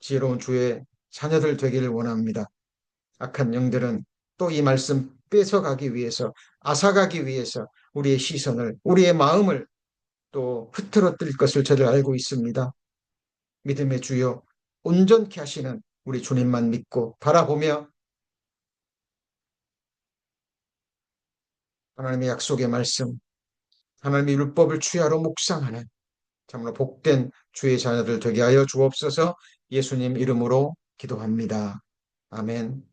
지혜로운 주의 자녀들 되기를 원합니다. 악한 영들은 또 이 말씀 뺏어가기 위해서 앗아가기 위해서 우리의 시선을 우리의 마음을 또 흐트러뜨릴 것을 저를 알고 있습니다. 믿음의 주여 온전케 하시는 우리 주님만 믿고 바라보며 하나님의 약속의 말씀 하나님의 율법을 취하로 묵상하는 참으로 복된 주의 자녀들 되게 하여 주옵소서. 예수님 이름으로 기도합니다. 아멘.